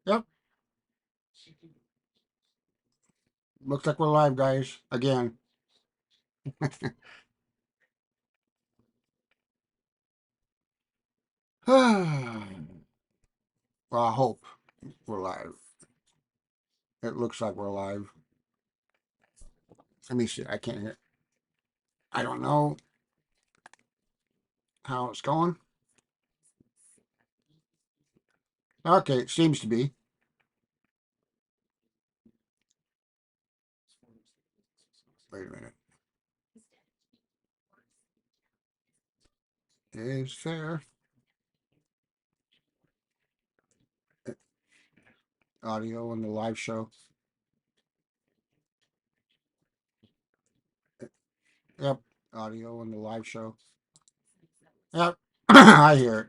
Yep. Looks like we're live, guys. Again. Well, I hope we're live. It looks like we're live. Let me see. I can't hear. I don't know how it's going. Okay, it seems to be. Wait a minute. Is there audio in the live show? Yep. Audio in the live show. Yep. I hear it.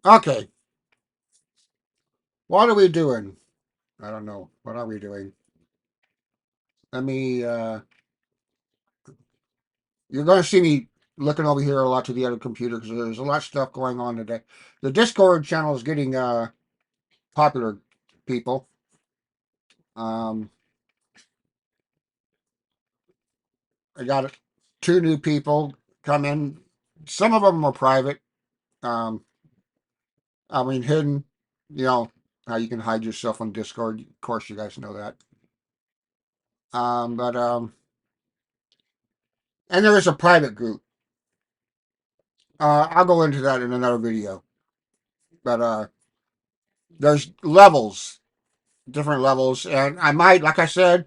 Okay. What are we doing? I don't know. What are we doing? Let me you're going to see me looking over here a lot to the other computer because there's a lot of stuff going on today. The Discord channel is getting popular, people. Um, I got two new people come in. Some of them are private. Um, I mean, hidden. You know how you can hide yourself on Discord. Of course, you guys know that. But and there is a private group. I'll go into that in another video. But there's levels, different levels, and I might, like I said,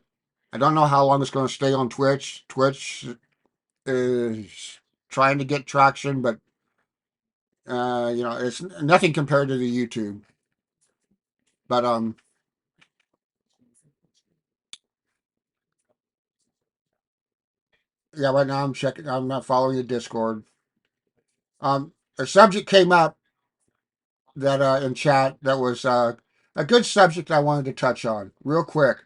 I don't know how long it's going to stay on Twitch. Twitch is trying to get traction, but it's nothing compared to the YouTube. But yeah, right now I'm checking. I'm not following the Discord. A subject came up that in chat that was a good subject I wanted to touch on real quick.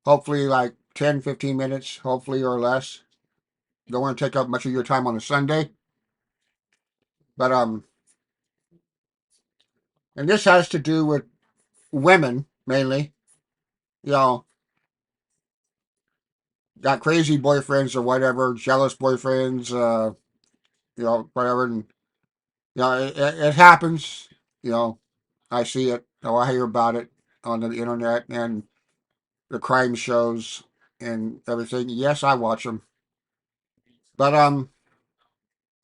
Hopefully, like 10, 15 minutes, hopefully or less. Don't want to take up much of your time on a Sunday. But and this has to do with women mainly. You know, got crazy boyfriends or whatever, jealous boyfriends, whatever. And, it happens. You know, I see it, or I hear about it on the internet and the crime shows and everything. Yes, I watch them. But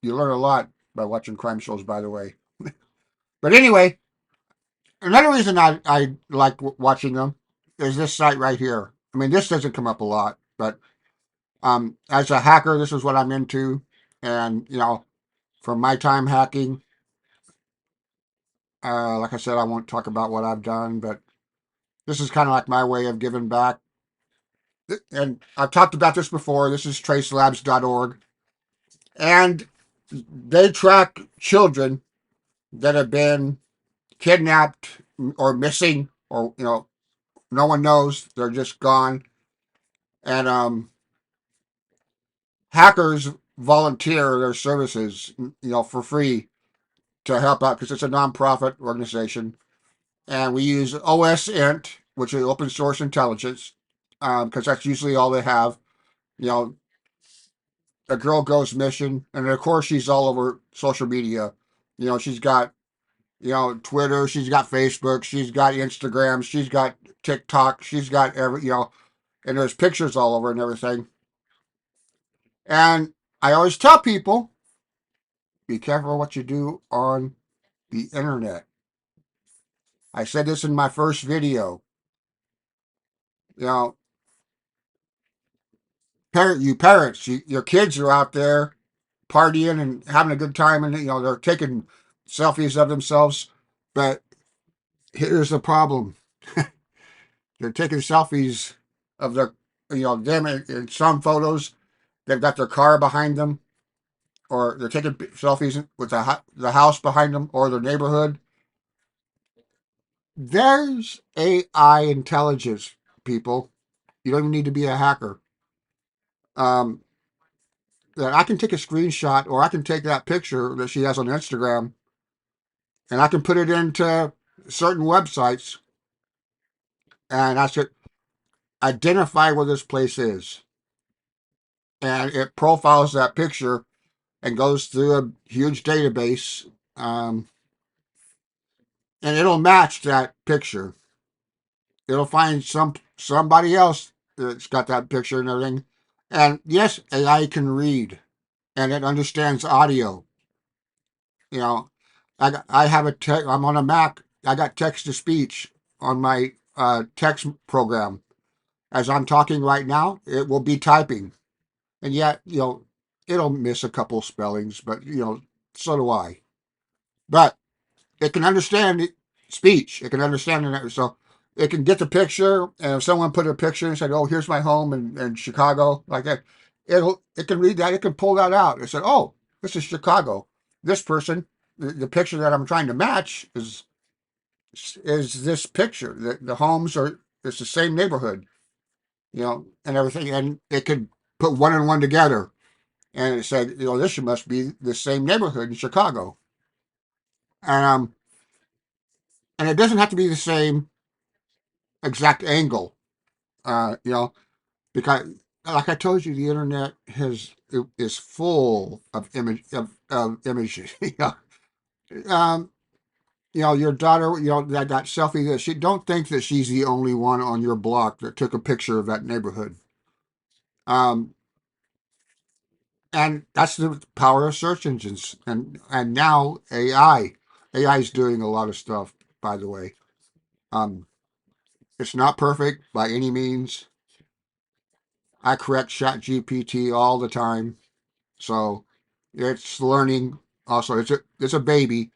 you learn a lot by watching crime shows, by the way. But anyway, another reason I like watching them is this site right here. I mean, this doesn't come up a lot, but as a hacker, this is what I'm into. And, from my time hacking, like I said, I won't talk about what I've done, but this is kind of like my way of giving back. And I've talked about this before. This is tracelabs.org. And they track children that have been kidnapped or missing, or, no one knows. They're just gone. And hackers volunteer their services, for free to help out because it's a nonprofit organization. And we use OSINT, which is open source intelligence, because that's usually all they have. You know, a girl goes missing, and of course she's all over social media. She's got Twitter, she's got Facebook, she's got Instagram, she's got TikTok, she's got and there's pictures all over and everything. And I always tell people, be careful what you do on the internet. I said this in my first video. You know, your kids are out there partying and having a good time, and they're taking selfies of themselves. But here's the problem: they're taking selfies of them in some photos. They've got their car behind them, or they're taking selfies with the house behind them, or their neighborhood. There's AI intelligence, people. You don't even need to be a hacker. Um, that I can take a screenshot, or I can take that picture that she has on Instagram, and I can put it into certain websites, and I should identify where this place is, and it profiles that picture and goes through a huge database, um, and it'll match that picture. It'll find somebody else that's got that picture and everything. And yes, AI can read and it understands audio. You know, I have I'm on a Mac. I got text to speech on my text program. As I'm talking right now, it will be typing, and yet it'll miss a couple spellings, but so do I. But it can understand speech. It can understand it. So it can get the picture. And if someone put a picture and said, "Oh, here's my home in Chicago," like that, it can read that. It can pull that out. It said, "Oh, this is Chicago. This person, the picture that I'm trying to match is this picture. The homes are it's the same neighborhood, and everything." And it could put one and one together, and it said, "This must be the same neighborhood in Chicago." And and it doesn't have to be the same exact angle, because like I told you, the internet is full of images. Um, your daughter, that selfie that she don't think that she's the only one on your block that took a picture of that neighborhood. Um, and that's the power of search engines, and now AI. AI is doing a lot of stuff. By the way, um, it's not perfect by any means. I correct ChatGPT all the time. So it's learning. Also, it's a baby.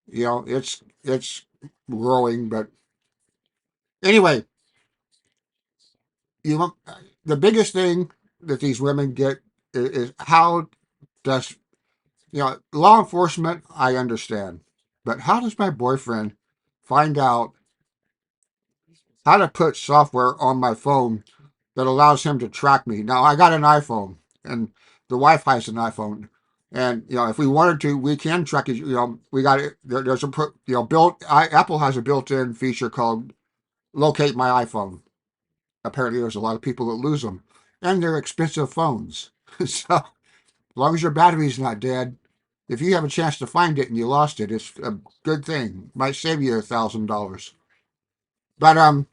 It's growing. But anyway, you know, the biggest thing that these women get is how does law enforcement. I understand, but how does my boyfriend find out how to put software on my phone that allows him to track me? Now I got an iPhone, and the Wi-Fi is an iPhone. And if we wanted to, we can track it. We got it. There's a built. Apple has a built-in feature called Locate My iPhone. Apparently, there's a lot of people that lose them, and they're expensive phones. So as long as your battery's not dead, if you have a chance to find it and you lost it, it's a good thing. Might save you $1,000. But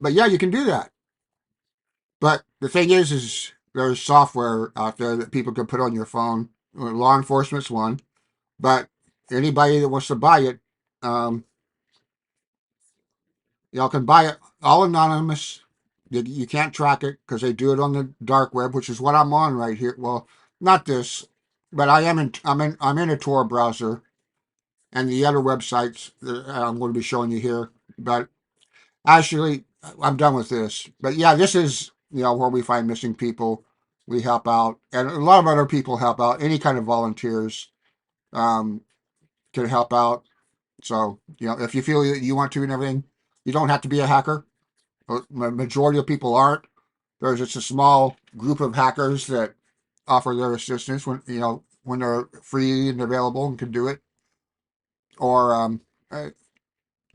but yeah, you can do that. But the thing is there's software out there that people can put on your phone. Law enforcement's one, but anybody that wants to buy it, um, y'all can buy it all anonymous. You can't track it because they do it on the dark web, which is what I'm on right here. Well, not this, but I'm in a Tor browser and the other websites that I'm going to be showing you here. But actually, I'm done with this. But yeah, this is where we find missing people. We help out, and a lot of other people help out. Any kind of volunteers um, can help out. So if you feel that you want to and everything, you don't have to be a hacker. Majority of people aren't. There's just a small group of hackers that offer their assistance when they're free and available and can do it. Or uh,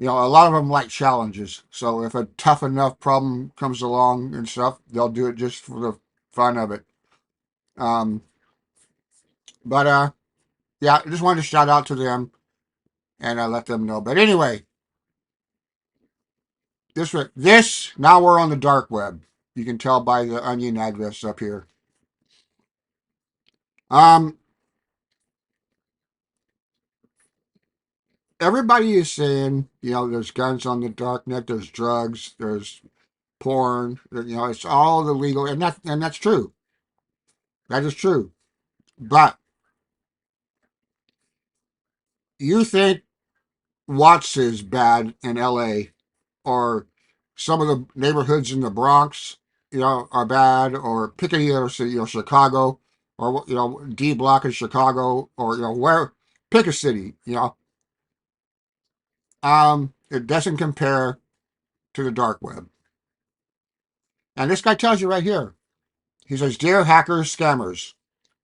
a lot of them like challenges. So if a tough enough problem comes along and stuff, they'll do it just for the fun of it. Um, but yeah, I just wanted to shout out to them and let them know. But anyway, this now we're on the dark web. You can tell by the onion address up here. Um, Everybody is saying, there's guns on the dark net, there's drugs, there's porn, it's all illegal, and that's true. That is true. But you think Watts is bad in L.A. or some of the neighborhoods in the Bronx, are bad, or Piccadilly, or Chicago, or D Block in Chicago, or where pick a city, it doesn't compare to the dark web. And this guy tells you right here. He says, "Dear hackers, scammers,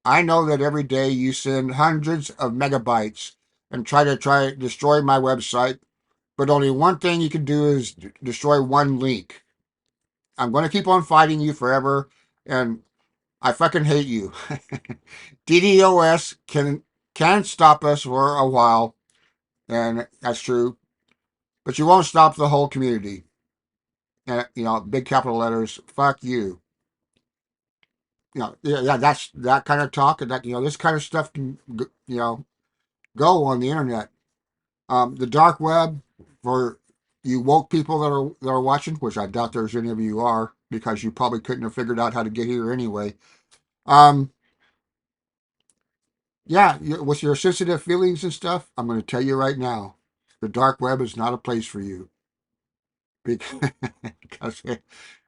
I know that every day you send hundreds of megabytes and try to destroy my website. But only one thing you can do is destroy one link. I'm going to keep on fighting you forever, and I fucking hate you. DDoS can stop us for a while, and that's true. But you won't stop the whole community. And big capital letters. Fuck you. Yeah, that's that kind of talk, and that this kind of stuff can go on the internet. The dark web for you woke people that are watching, which I doubt there's any of you are, because you probably couldn't have figured out how to get here anyway. Um, yeah, with your sensitive feelings and stuff, I'm going to tell you right now, the dark web is not a place for you because, because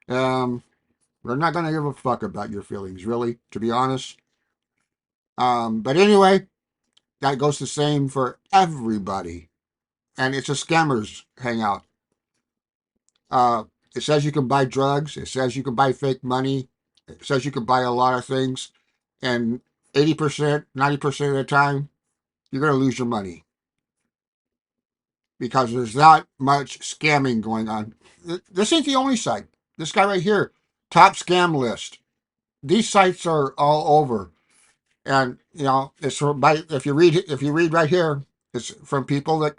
um, we're not going to give a fuck about your feelings, really, to be honest. But anyway, that goes the same for everybody, and it's a scammers hangout. Uh, it says you can buy drugs. It says you can buy fake money. It says you can buy a lot of things, and 80%, 90% of the time, you're going to lose your money because there's that much scamming going on. This ain't the only site. This guy right here, top scam list. These sites are all over, and it's from by if you read right here, it's from people that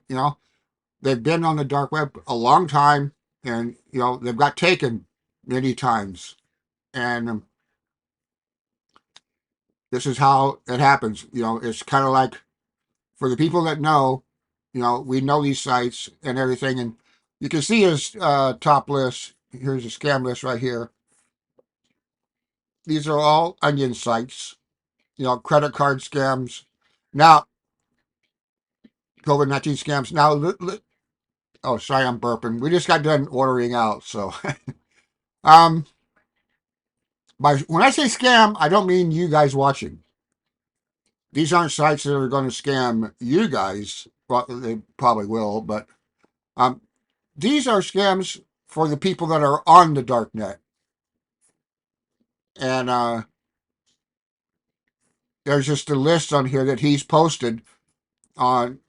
they've been on the dark web a long time, and they've got taken many times, and this is how it happens. It's kind of like for the people that know, we know these sites and everything, and you can see his top list. Here's a scam list right here. These are all onion sites, credit card scams. Now, COVID-19 scams. Now, oh, sorry, I'm burping. We just got done ordering out, so um, when I say scam, I don't mean you guys watching. These aren't sites that are going to scam you guys. Well, they probably will, but um, these are scams for the people that are on the dark net. And there's just a list on here that he's posted on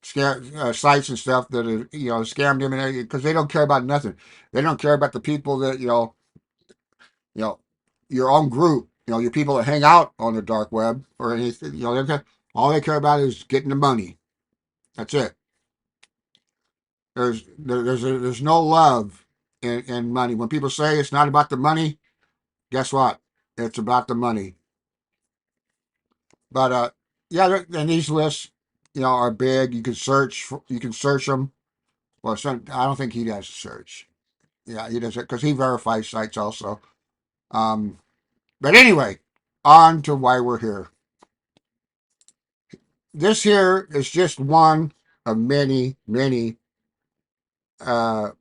sites and stuff that are scammed him, and because they don't care about nothing. They don't care about the people that you know your own group. Your people that hang out on the dark web or anything. All they care about is getting the money. That's it. There's no love in money. When people say it's not about the money, guess what? It's about the money. But yeah, and these lists, are big. You can search them. Well, I don't think he does search. Yeah, he does it because he verifies sites also. Um, but anyway, on to why we're here. This here is just one of many, many uh,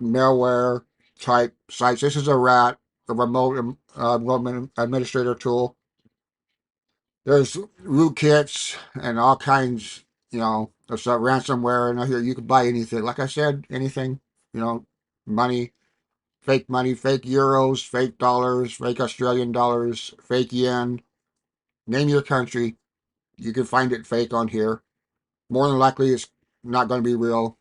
malware type sites. This is a rat, a remote administrator tool. There's rootkits and all kinds, of stuff, ransomware, and here you can buy anything. Like I said, anything, you know, money, fake euros, fake dollars, fake Australian dollars, fake yen. Name your country, you can find it fake on here. More than likely, it's not going to be real.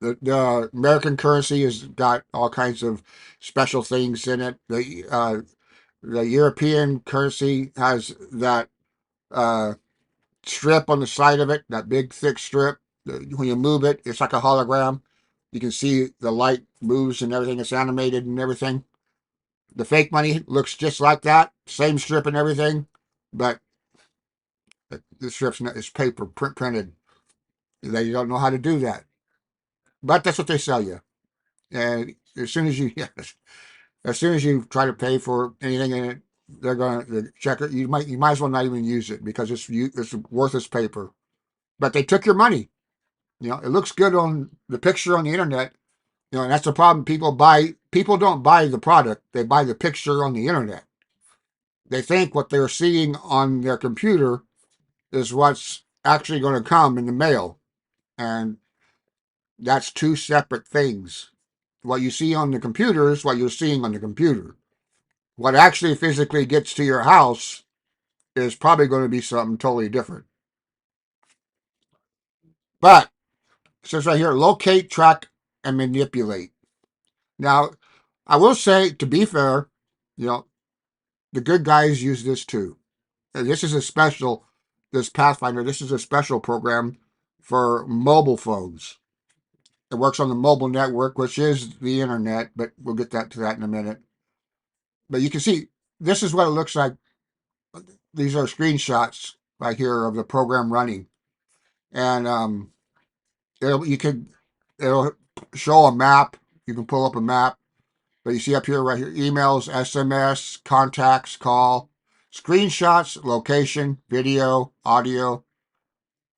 The American currency has got all kinds of special things in it. The European currency has that strip on the side of it, that big thick strip. When you move it, it's like a hologram. You can see the light moves and everything. It's animated and everything. The fake money looks just like that, same strip and everything, but the strip's not, it's paper printed. They don't know how to do that, but that's what they sell you. And as soon as you yes, as soon as you try to pay for anything in it, they're going to check it. You might as well not even use it because it's worthless paper. But they took your money. It looks good on the picture on the internet. And that's the problem. People don't buy the product. They buy the picture on the internet. They think what they're seeing on their computer is what's actually going to come in the mail. And that's two separate things. What you see on the computer is what you're seeing on the computer. What actually physically gets to your house is probably going to be something totally different. But it says right here, locate, track, and manipulate. Now, I will say, to be fair, you know, the good guys use this too. This is a special, this Pathfinder, this is a special program for mobile phones. It works on the mobile network, which is the internet, but we'll get to that in a minute. But you can see, this is what it looks like. These are screenshots right here of the program running. And it'll show a map. You can pull up a map. But you see up here, right here, emails, SMS, contacts, call, screenshots, location, video, audio,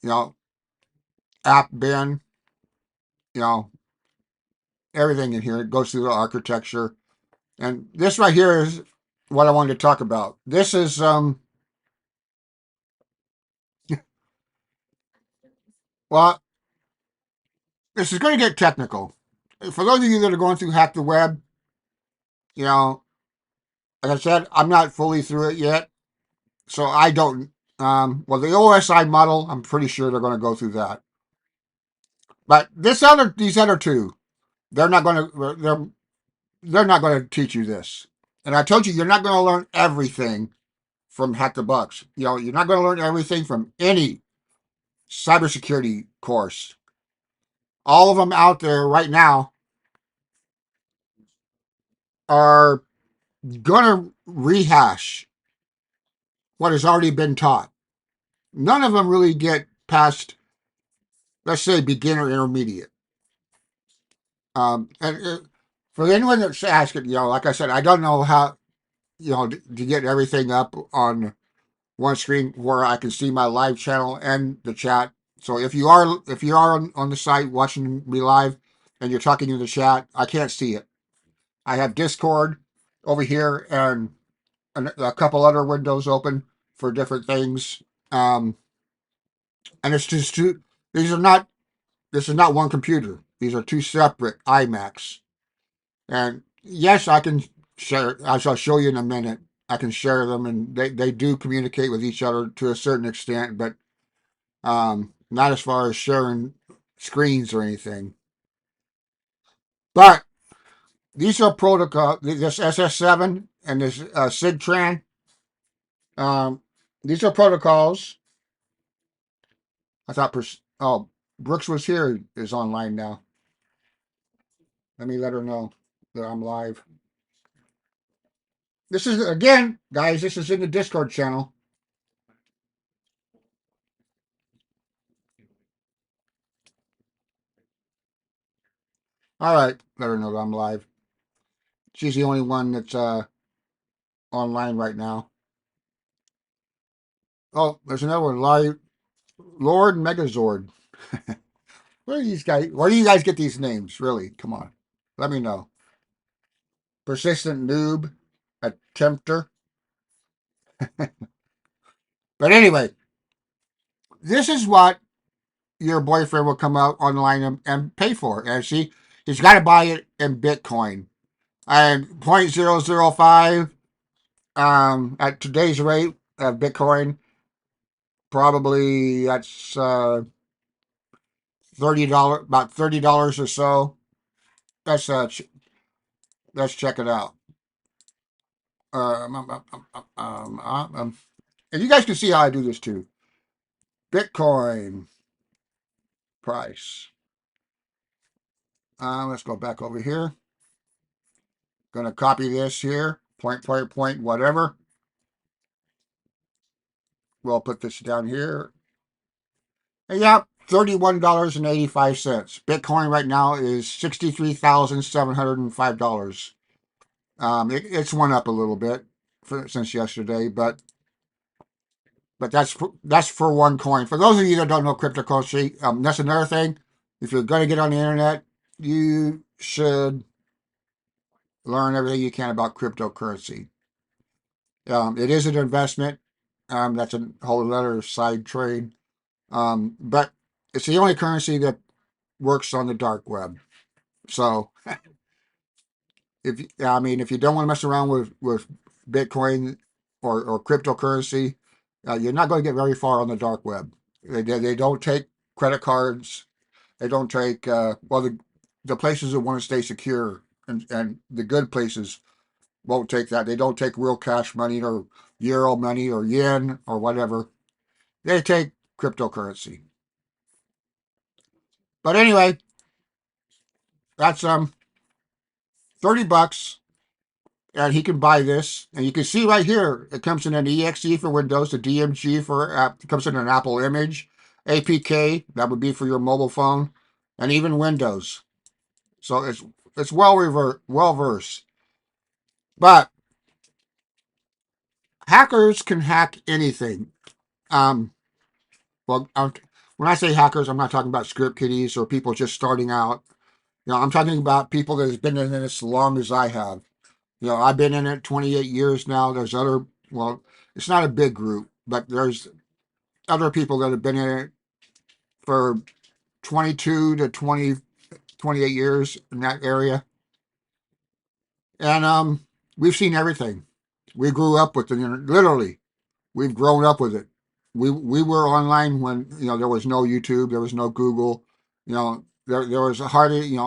you know, app bin, you know, everything in here. It goes through the architecture. And this right here is what I wanted to talk about. This is well, this is going to get technical. For those of you that are going through Hack the Web, you know, like I said, I'm not fully through it yet, so I don't. Well, the OSI model, I'm pretty sure they're going to go through that. But these other two, they're not going to. They're not going to teach you this. And I told you, you're not going to learn everything from Hack the Bucks. You know, you're not going to learn everything from any cybersecurity course. All of them out there right now are going to rehash what has already been taught. None of them really get past, let's say, beginner intermediate. For anyone that's asking, you know, like I said, I don't know how, you know, to get everything up on one screen where I can see my live channel and the chat. So if you are on the site watching me live and you're talking in the chat, I can't see it. I have Discord over here and a couple other windows open for different things. And it's just two. These are not. This is not one computer. These are two separate iMacs. And yes, I can share. As I'll show you in a minute, I can share them, and they do communicate with each other to a certain extent, but not as far as sharing screens or anything. But these are protocol. This SS7 and this SIGTRAN. These are protocols. I thought. Oh, Brooks was here. Is online now. Let me let her know that I'm live. This is again, guys. This is in the Discord channel. All right, let her know that I'm live. She's the only one that's online right now. Oh, there's another one. Live, Lord Megazord. Where are these guys? Where do you guys get these names? Really? Come on, let me know. Persistent noob, attempter. But anyway, this is what your boyfriend will come out online and pay for. And see, he's got to buy it in Bitcoin. And 0.005 at today's rate of Bitcoin, probably that's $30, about $30 or so. Let's let's check it out. And you guys can see how I do this too. Bitcoin price. Let's go back over here. Gonna copy this here. Point, whatever. We'll put this down here. And yeah, $31.85. Bitcoin right now is $63,705. It's went up a little bit since yesterday, but that's for one coin. For those of you that don't know cryptocurrency, that's another thing. If you're going to get on the internet, you should learn everything you can about cryptocurrency. It is an investment. That's a whole other side trade. But it's the only currency that works on the dark web. So if you don't want to mess around with Bitcoin or cryptocurrency, you're not going to get very far on the dark web. They don't take credit cards. They don't take the places that want to stay secure, and the good places won't take that. They don't take real cash money or euro money or yen or whatever. They take cryptocurrency. But anyway, that's $30, and he can buy this. And you can see right here, it comes in an exe for Windows, the DMG for it comes in an Apple image, APK that would be for your mobile phone, and even Windows. So it's well versed. But hackers can hack anything. Um, well, when I say hackers, I'm not talking about script kiddies or people just starting out. I'm talking about people that have been in it as long as I have. I've been in it 28 years now. There's other, well, it's not a big group, but there's other people that have been in it for 22 to 28 years in that area. And we've seen everything. We grew up with it, literally. We've grown up with it. We were online when there was no YouTube, there was no Google, there was hardly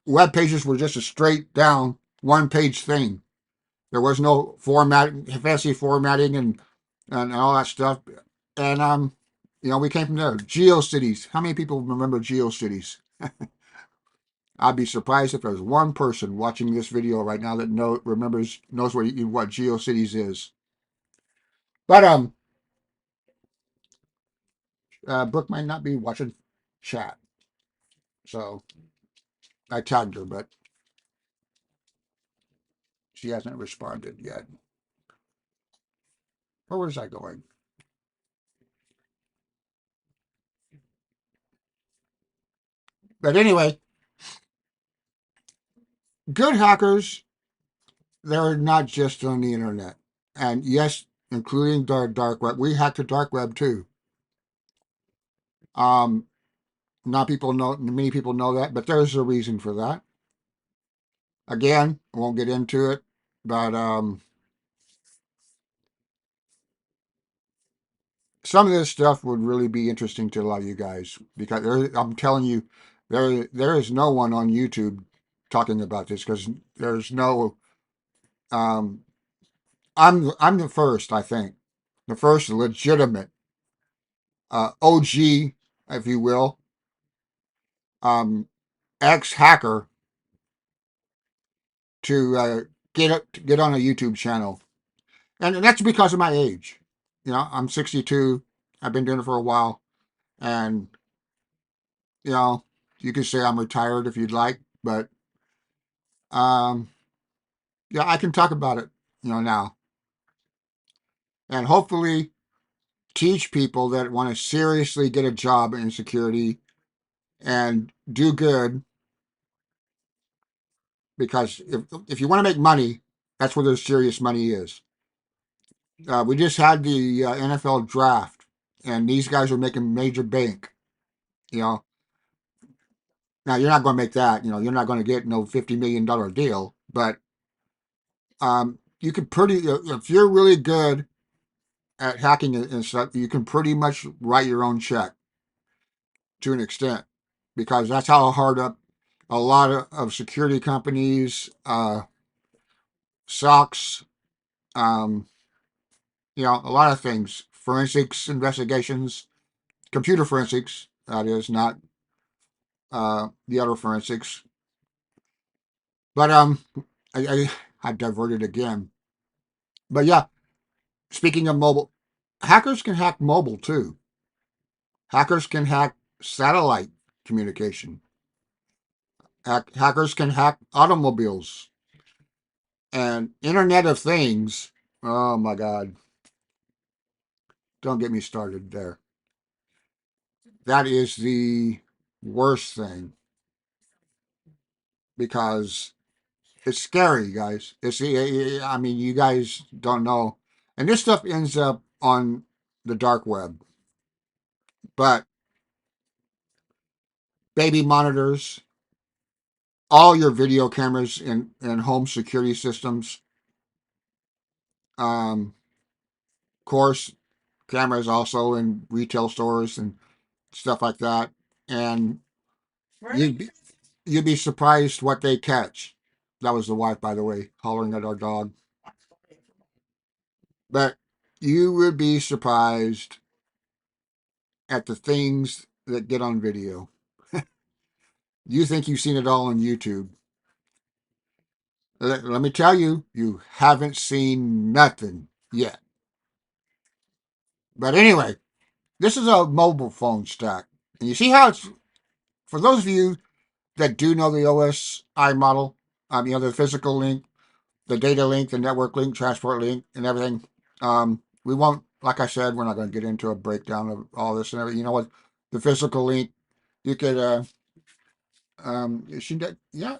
web pages were just a straight down one page thing. There was no fancy formatting and all that stuff. And we came from there. GeoCities. How many people remember GeoCities? I'd be surprised if there's one person watching this video right now that knows what GeoCities is. But Brooke might not be watching chat, so I tagged her, but she hasn't responded yet. Where was I going? But anyway, good hackers, they're not just on the internet. And yes, including dark web. We hack the dark web too. Um, not people know Many people know that, but there's a reason for that. Again, I won't get into it, but some of this stuff would really be interesting to a lot of you guys because I'm telling you, there is no one on YouTube talking about this because there's no. Um, I'm the first, I think, the first legitimate OG, if you will, um, ex hacker to get on a YouTube channel, and that's because of my age. I'm 62. I've been doing it for a while, and you know, you can say I'm retired if you'd like, but um, yeah, I can talk about it, now, and hopefully teach people that want to seriously get a job in security and do good because if you want to make money, that's where the serious money is. We just had the NFL draft, and these guys are making major bank. You know, now you're not going to make that. You're not going to get no $50 million deal, but you can if you're really good at hacking and stuff, you can pretty much write your own check to an extent because that's how hard up a lot of security companies, SOCs, um, a lot of things, forensics investigations, computer forensics, that is, not the other forensics. But I diverted again. But yeah, speaking of mobile, hackers can hack mobile too. Hackers can hack satellite communication. Hackers can hack automobiles and Internet of Things. Oh my God. Don't get me started there. That is the worst thing because it's scary, guys. I mean, you guys don't know. And this stuff ends up on the dark web. But baby monitors, all your video cameras in home security systems, of course, cameras also in retail stores and stuff like that. And You'd be, you'd be surprised what they catch. That was the wife, by the way, hollering at our dog. But you would be surprised at the things that get on video. You think you've seen it all on YouTube. Let me tell you, you haven't seen nothing yet. But anyway, this is a mobile phone stack. And you see how it's, for those of you that do know the OSI model, the physical link, the data link, the network link, transport link, and everything. We won't, like I said, we're not going to get into a breakdown of all this and everything. You know what? The physical link, you could, she did, yeah.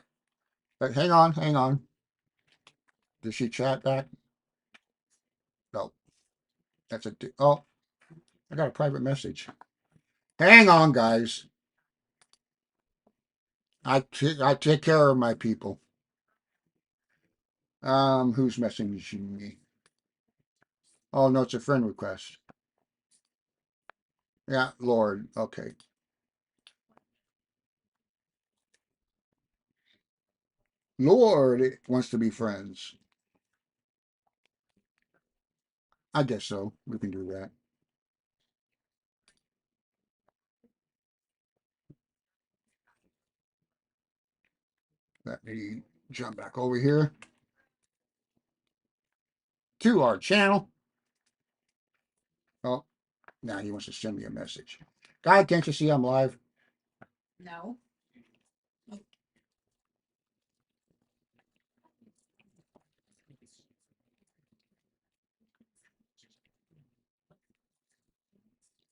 But hang on, hang on. Did she chat back? No, that's oh, I got a private message. Hang on, guys. I take care of my people. Who's messaging me? Oh no, it's a friend request. Yeah, Lord. Okay. Lord wants to be friends. I guess so. We can do that. Let me jump back over here to our channel. Oh, now he wants to send me a message. Guy, can't you see I'm live? No.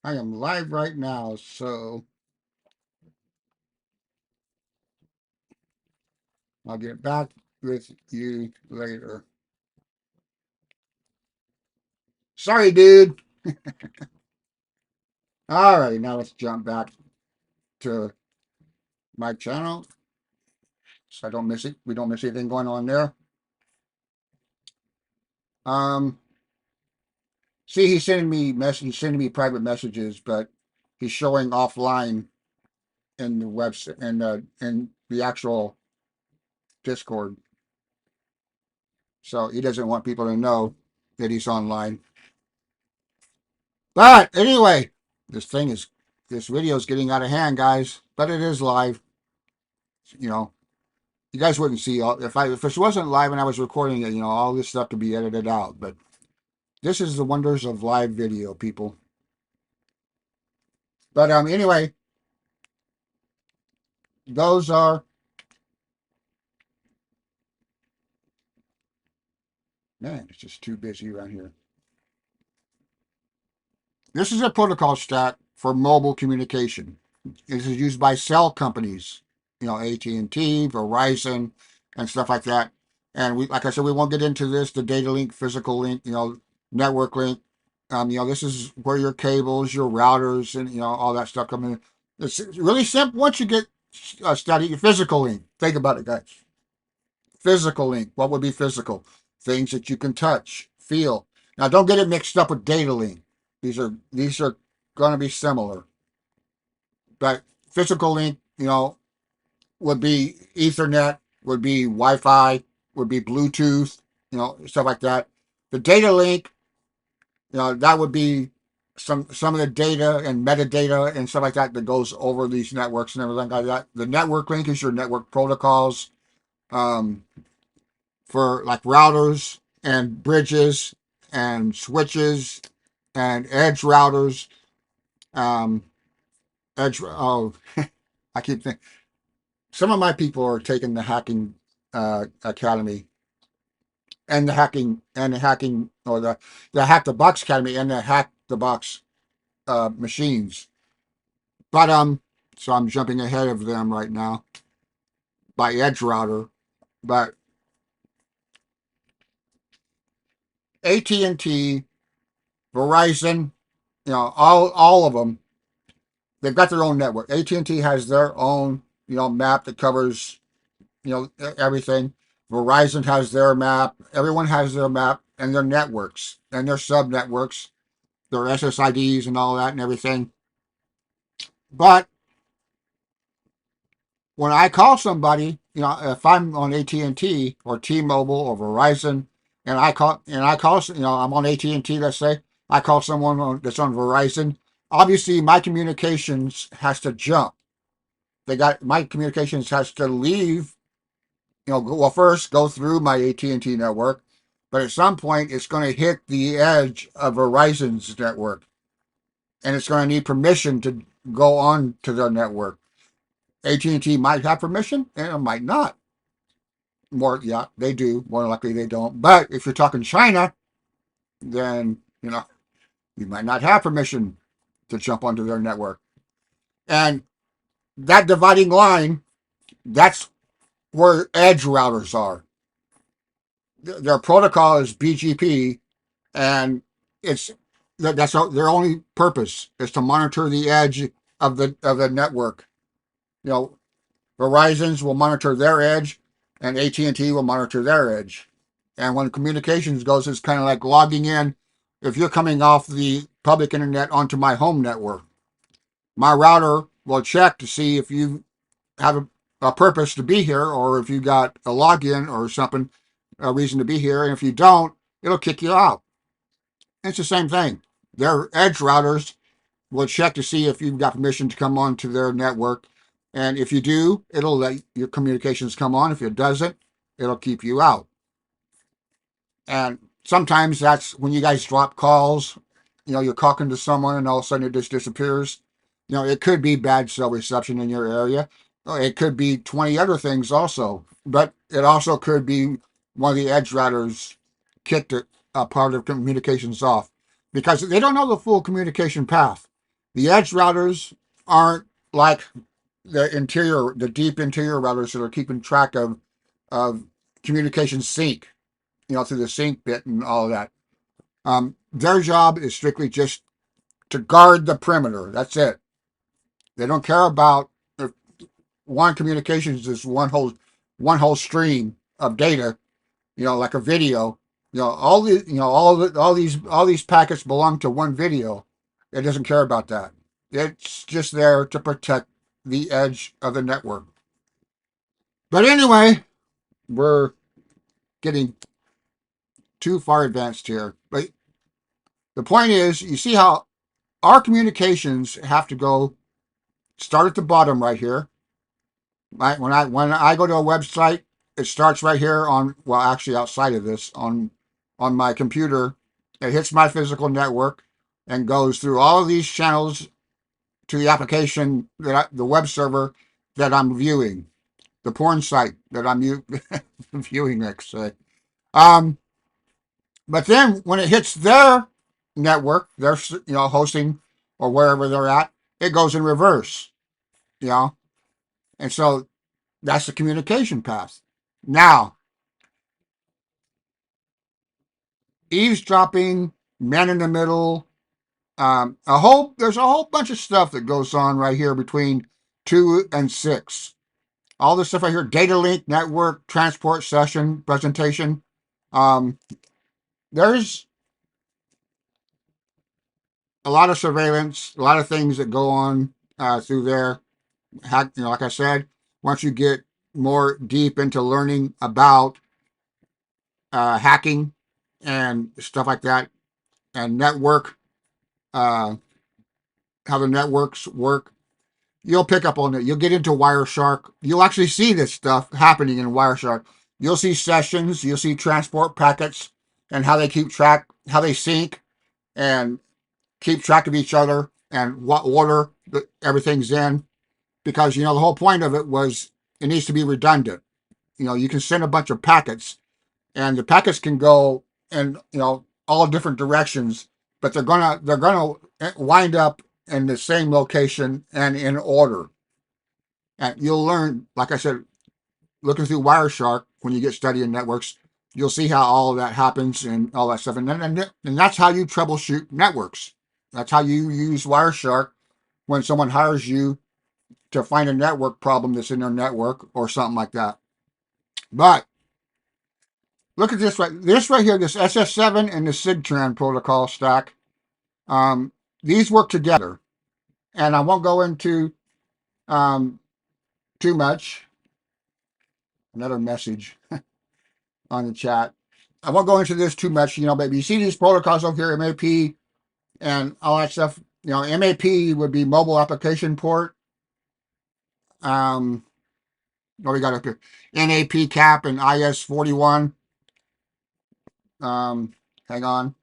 I am live right now, so I'll get back with you later. Sorry, dude. All right, now let's jump back to my channel so I don't miss it. We don't miss anything going on there. Um, See, he's sending me private messages, but he's showing offline in the website in the actual Discord. So he doesn't want people to know that he's online. But anyway, this video is getting out of hand, guys. But it is live. You know, you guys wouldn't see all if this wasn't live and I was recording it. All this stuff could be edited out. But this is the wonders of live video, people. But anyway, those are, man, it's just too busy around here. This is a protocol stack for mobile communication. This is used by cell companies, AT&T, Verizon, and stuff like that. And like I said, we won't get into this, the data link, physical link, network link. This is where your cables, your routers, and all that stuff come in. It's really simple once you get study your physical link. Think about it, guys. Physical link. What would be physical? Things that you can touch, feel. Now, don't get it mixed up with data link. These are going to be similar, but physical link, would be Ethernet, would be Wi-Fi, would be Bluetooth, stuff like that. The data link, that would be some of the data and metadata and stuff like that that goes over these networks and everything like that. The network link is your network protocols, um, for like routers and bridges and switches and edge routers. Um, edge. Oh, I keep thinking some of my people are taking the hacking academy and the hacking or the hack the box academy and the hack the box machines. But so I'm jumping ahead of them right now by edge router. But AT&T, Verizon, all of them, they've got their own network. AT&T has their own map that covers everything. Verizon has their map. Everyone has their map and their networks and their sub networks, their SSIDs and all that and everything. But when I call somebody, if I'm on AT&T or T-Mobile or Verizon, and I call, I'm on AT&T, let's say, I call someone that's on Verizon. Obviously, my communications has to jump. My communications has to leave. Well, first go through my AT&T network, but at some point it's going to hit the edge of Verizon's network, and it's going to need permission to go on to their network. AT&T might have permission, and it might not. More, yeah, they do. More likely they don't. But if you're talking China, then you might not have permission to jump onto their network. And that dividing line, that's where edge routers are. Their protocol is BGP, and it's that's their only purpose is to monitor the edge of the network. You know, Verizon's will monitor their edge, and AT&T will monitor their edge. And when communications goes, it's kind of like logging in. If you're coming off the public internet onto my home network, my router will check to see if you have a purpose to be here, or if you got a login or something, a reason to be here. And if you don't, it'll kick you out. It's the same thing. Their edge routers will check to see if you've got permission to come on to their network. And if you do, it'll let your communications come on. If it doesn't, it'll keep you out. And sometimes that's when you guys drop calls. You're talking to someone and all of a sudden it just disappears. It could be bad cell reception in your area. It could be 20 other things also. But it also could be one of the edge routers kicked a part of communications off because they don't know the full communication path. The edge routers aren't like the deep interior routers that are keeping track of communication sync, through the sync bit and all of that. Their job is strictly just to guard the perimeter. That's it. They don't care about if one communications is one whole stream of data, like a video. All these packets belong to one video. It doesn't care about that. It's just there to protect the edge of the network. But anyway, we're getting too far advanced here. But the point is, you see how our communications have to start at the bottom right here. Right? When I go to a website, it starts right here actually outside of this on my computer. It hits my physical network and goes through all of these channels to the application the web server that I'm viewing, the porn site that I'm viewing. Let's say. Um, but then when it hits their network, their hosting or wherever they're at, it goes in reverse. You know, and so that's the communication path. Now, eavesdropping, man in the middle, there's a whole bunch of stuff that goes on right here between 2 and 6. All this stuff right here, data link, network, transport, session, presentation. Um, there's a lot of surveillance, a lot of things that go on through there. Like I said, once you get more deep into learning about hacking and stuff like that, and network, uh, how the networks work, you'll pick up on it. You'll get into Wireshark. You'll actually see this stuff happening in Wireshark. You'll see sessions. You'll see transport packets and how they keep track, how they sync and keep track of each other and what order everything's in. Because, the whole point of it was it needs to be redundant. You can send a bunch of packets and the packets can go in, all different directions, but they're gonna wind up in the same location and in order. And you'll learn, like I said, looking through Wireshark when you get studying networks, you'll see how all of that happens and all that stuff. And that's how you troubleshoot networks. That's how you use Wireshark when someone hires you to find a network problem that's in their network or something like that. But look at this right here, this SS7 and the SIGTRAN protocol stack. These work together. And I won't go into um, too much. Another message on the chat. I won't go into this too much, but you see these protocols over here, MAP and all that stuff. MAP would be mobile application port. What we got up here? NAP cap and IS41. Hang on.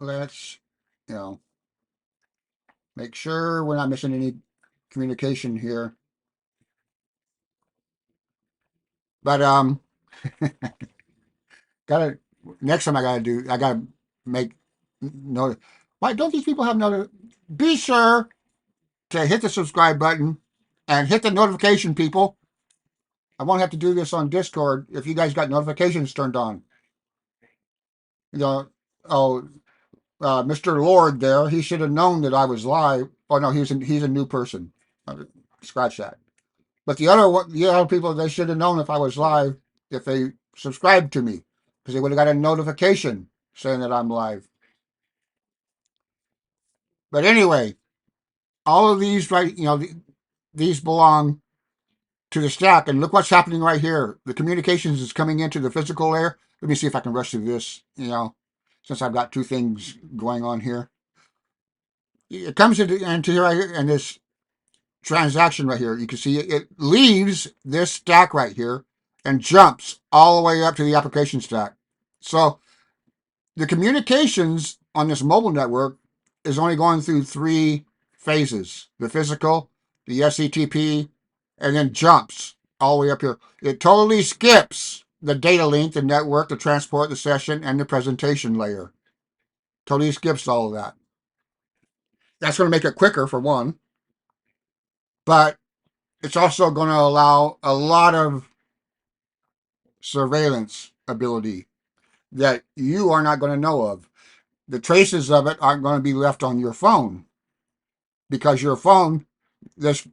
Let's, you know, make sure we're not missing any communication here. But gotta next time I gotta make note. Why don't these people have notice? Be sure to hit the subscribe button and hit the notification, people. I won't have to do this on Discord if you guys got notifications turned on. Oh, Mr. Lord there, he should have known that I was live. Oh no, he's a new person. Scratch that. But the other people, they should have known if I was live if they subscribed to me, because they would have got a notification saying that I'm live. But anyway, all of these, right? These belong to the stack, and look what's happening right here. The communications is coming into the physical layer. Let me see if I can rush through this. Since I've got two things going on here, it comes into here right here, and this transaction right here. You can see it leaves this stack right here and jumps all the way up to the application stack. So the communications on this mobile network is only going through three phases: the physical, the SCTP, and then jumps all the way up here. It totally skips the data link, the network, the transport, the session, and the presentation layer. Totally skips all of that. That's going to make it quicker, for one, but it's also going to allow a lot of surveillance ability that you are not going to know of. The traces of it aren't going to be left on your phone, because your phone, this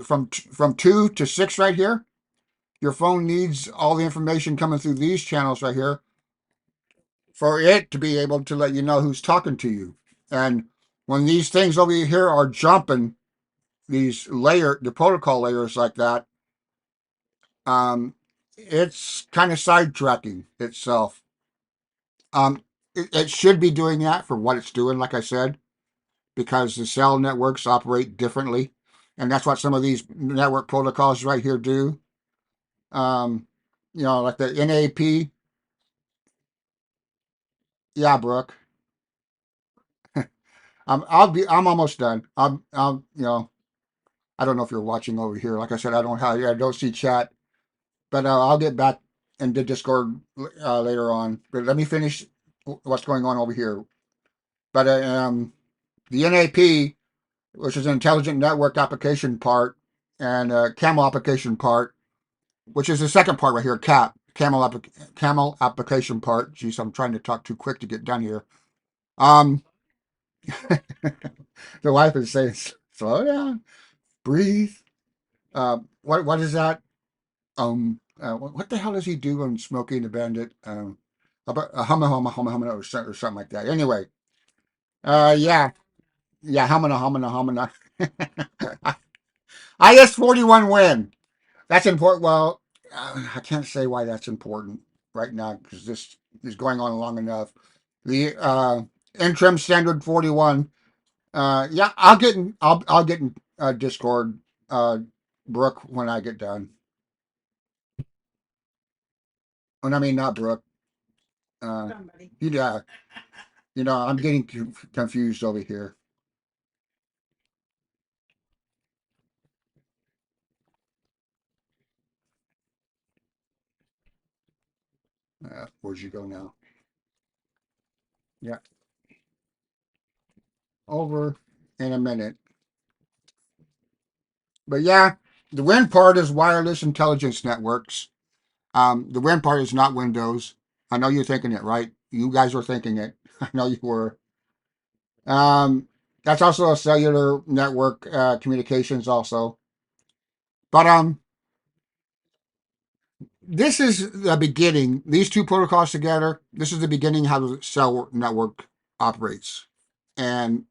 from 2 to 6 right here, your phone needs all the information coming through these channels right here for it to be able to let you know who's talking to you. And when these things over here are jumping the protocol layers like that, it's kind of sidetracking itself. It should be doing that for what it's doing, like I said, because the cell networks operate differently, and that's what some of these network protocols right here do. Like the NAP. Yeah, Brooke. I'm almost done. I don't know if you're watching over here. Like I said, I don't see chat, but I'll get back into Discord later on. But let me finish what's going on over here. But the NAP, which is an intelligent network application part, and Camel application part, which is the second part right here, Camel application part. Geez, I'm trying to talk too quick to get done here. Um, the wife is saying, "Slow down, breathe." What is that? What the hell does he do on Smokey and the Bandit? About a hum or something like that. Anyway, yeah, humana. IS41 win. That's important. Well, I can't say why that's important right now, because this is going on long enough. The interim standard 41. Yeah, I'll get in Discord, Brooke, when I get done. And I mean, not Brooke. Somebody. Yeah, I'm getting confused over here. Where'd you go now? Yeah, over in a minute. But yeah, the WIN part is wireless intelligence networks. The WIN part is not Windows. I know you're thinking it, right? You guys were thinking it. I know you were. That's also a cellular network communications also. But this is the beginning. These two protocols together, this is the beginning how the cell network operates. And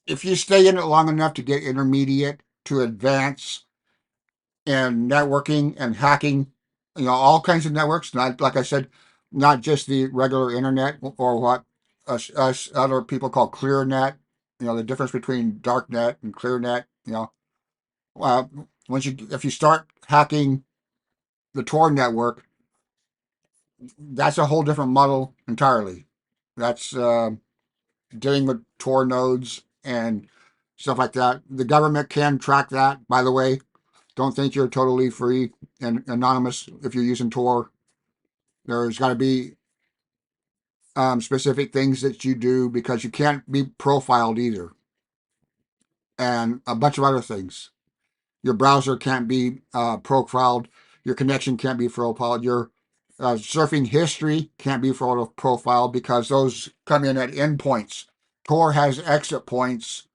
if you stay in it long enough to get intermediate to advance in networking and hacking, all kinds of networks, not like I said, not just the regular internet or what us other people call ClearNet. The difference between darknet and ClearNet. Uh, once you if you start hacking the Tor network, that's a whole different model entirely. That's dealing with Tor nodes and stuff like that. The government can track that, by the way. Don't think you're totally free and anonymous if you're using Tor. There's got to be specific things that you do because you can't be profiled either, and a bunch of other things. Your browser can't be profiled. Your connection can't be profiled. Your surfing history can't be profiled because those come in at endpoints. Tor has exit points,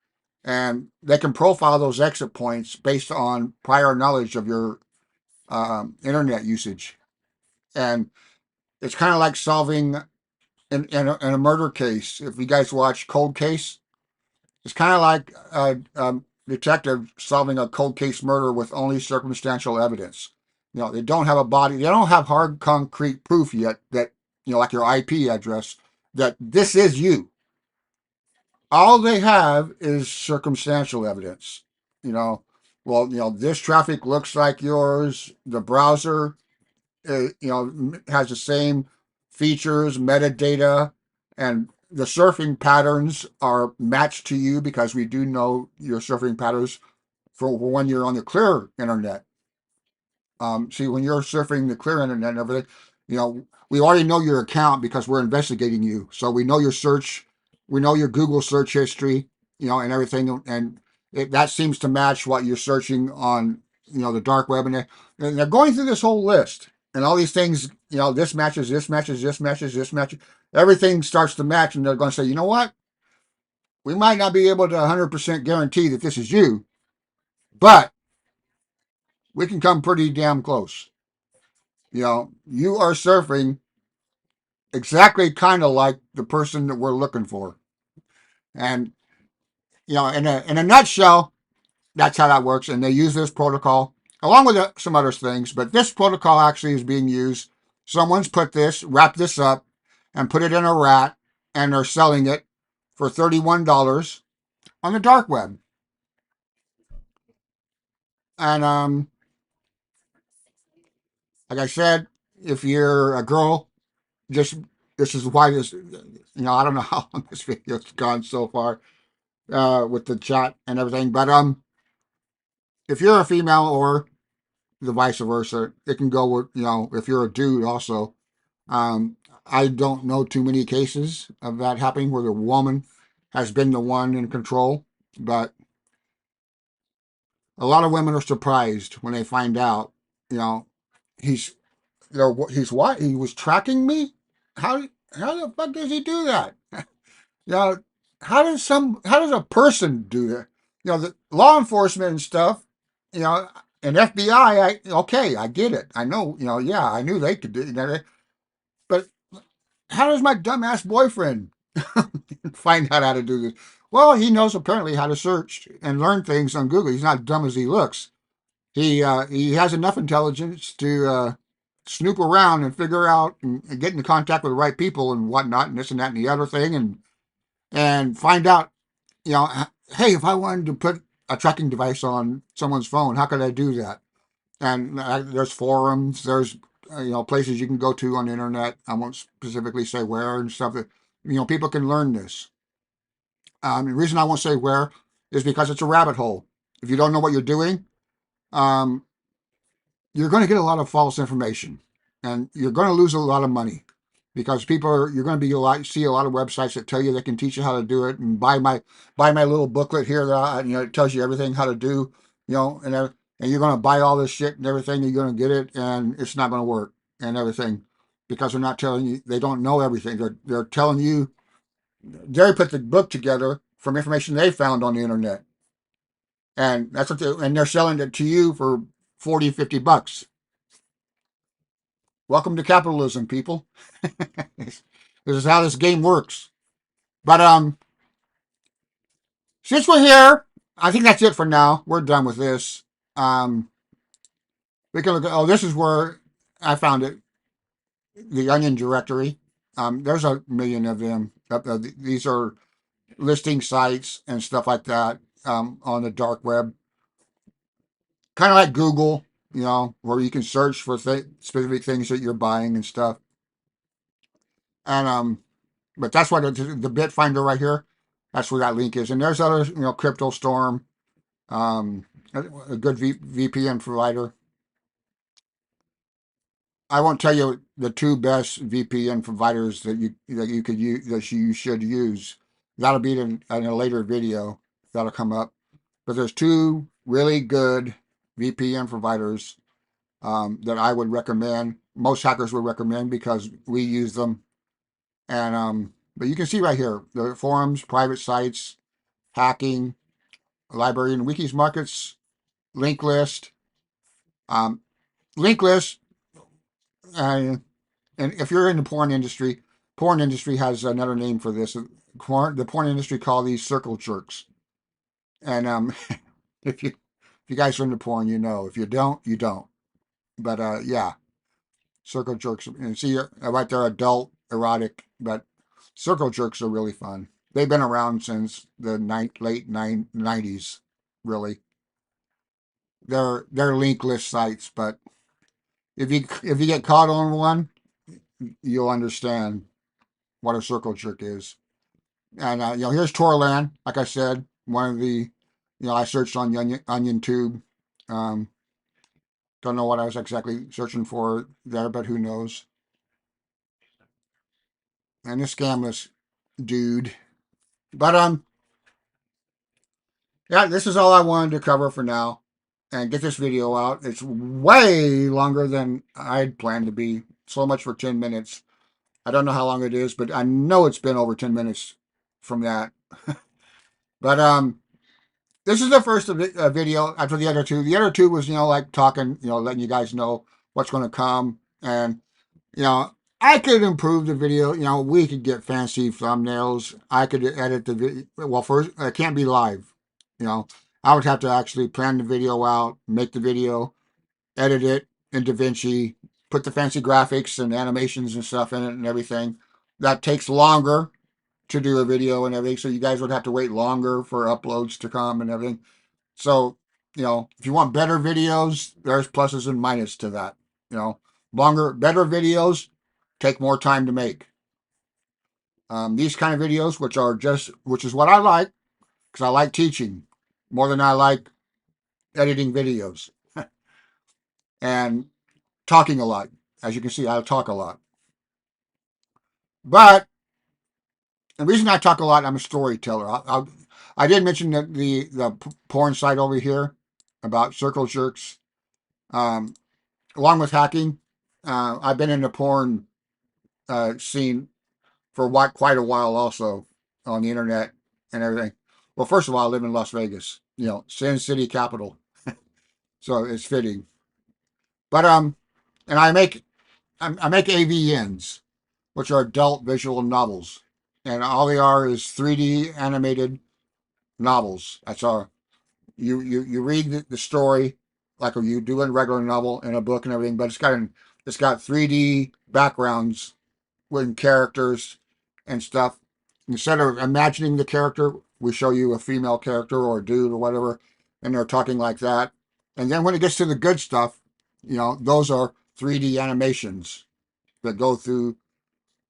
and they can profile those exit points based on prior knowledge of your internet usage. And it's kind of like solving in a murder case. If you guys watch Cold Case, it's kind of like a detective solving a cold case murder with only circumstantial evidence. They don't have a body. They don't have hard concrete proof yet that like your IP address, that this is you. All they have is circumstantial evidence. You know, well, this traffic looks like yours. The browser, has the same features, metadata, and the surfing patterns are matched to you because we do know your surfing patterns for when you're on the clear internet. See, when you're surfing the clear internet and everything, we already know your account because we're investigating you. So we know your search, we know your Google search history, and everything, and that seems to match what you're searching on, the dark web, and they're going through this whole list and all these things. This matches, this matches, this matches, this matches. Everything starts to match, and they're going to say, you know what? We might not be able to 100% guarantee that this is you, but we can come pretty damn close. You are surfing exactly kind of like the person that we're looking for. And, in a nutshell, that's how that works. And they use this protocol along with some other things, but this protocol actually is being used. Someone's wrapped this up, and put it in a rat, and they're selling it for $31 on the dark web. And, like I said, if you're a girl, just this is why I don't know how long this video's gone so far with the chat and everything. But if you're a female or the vice versa, it can go with if you're a dude also. Um, I don't know too many cases of that happening where the woman has been the one in control, but a lot of women are surprised when they find out. You know, he's he's what he was tracking me. How how the fuck does he do that? You know, how does a person do that? The law enforcement and stuff, you know, and FBI, okay, I get it. I know, yeah, I knew they could do that. But how does my dumbass boyfriend find out how to do this? Well, he knows apparently how to search and learn things on Google. He's not dumb as he looks. He has enough intelligence to snoop around and figure out and get into contact with the right people and whatnot and this and that and the other thing and find out, hey, if I wanted to put a tracking device on someone's phone, how could I do that? And there's forums, there's places you can go to on the internet. I won't specifically say where and stuff that people can learn this. The reason I won't say where is because it's a rabbit hole. If you don't know what you're doing, um, you're going to get a lot of false information, and you're going to lose a lot of money because you're going to see a lot of websites that tell you they can teach you how to do it, and buy my little booklet here that it tells you everything how to do, and you're going to buy all this shit and everything. You're going to get it, and it's not going to work and everything because they're not telling you. They don't know everything. They're telling you. They put the book together from information they found on the internet, and and they're selling it to you for 40, $50. Welcome to capitalism, people. This is how this game works. But since we're here, I think that's it for now. We're done with this. We can look at, oh, this is where I found it, the Onion directory. There's a million of them. These are listing sites and stuff like that on the dark web. Kind of like Google, where you can search for specific things that you're buying and stuff. And but that's why the Bitfinder right here, that's where that link is. And there's other, CryptoStorm, a good VPN provider. I won't tell you the two best VPN providers that you could use, that you should use. That'll be in a later video that'll come up. But there's two really good VPN providers that I would recommend. Most hackers would recommend because we use them. And but you can see right here the forums, private sites, hacking, library and wikis markets, link list, um, link list. Uh, and if you're in the porn industry has another name for this. The porn industry call these circle jerks. And if you guys are into porn, you know. If you don't, you don't. But yeah, circle jerks. And see right there, adult erotic. But circle jerks are really fun. They've been around since the late 90s. Really, they're linkless sites. But if you get caught on one, you'll understand what a circle jerk is. And here's Torland. Like I said, one of the, I searched on Onion Tube. Um, don't know what I was exactly searching for there, but who knows? And this scamless dude. But yeah, this is all I wanted to cover for now, and get this video out. It's way longer than I'd planned to be. So much for 10 minutes. I don't know how long it is, but I know it's been over 10 minutes from that. But this is the first video after the other two. The other two was, like talking, letting you guys know what's going to come. And, I could improve the video. We could get fancy thumbnails. I could edit the video. Well, first, it can't be live. You know, I would have to actually plan the video out, make the video, edit it in DaVinci, put the fancy graphics and animations and stuff in it and everything. That takes longer to do a video and everything. So you guys would have to wait longer for uploads to come and everything. So, if you want better videos, there's pluses and minuses to that. Better videos take more time to make. These kind of videos, which is what I like, because I like teaching more than I like editing videos and talking a lot. As you can see, I talk a lot. But the reason I talk a lot, I'm a storyteller. I did mention that the porn site over here about circle jerks. Um, Along with hacking, I've been in the porn scene for quite a while also on the internet and everything. Well, first of all, I live in Las Vegas, Sin City capital, so it's fitting. But and I make AVNs, which are adult visual novels, and all they are is 3D animated novels. That's all. You read the story like you do in a regular novel in a book and everything, but it's got 3D backgrounds with characters and stuff. Instead of imagining the character, we show you a female character or a dude or whatever, and they're talking like that. And then when it gets to the good stuff, those are 3D animations that go through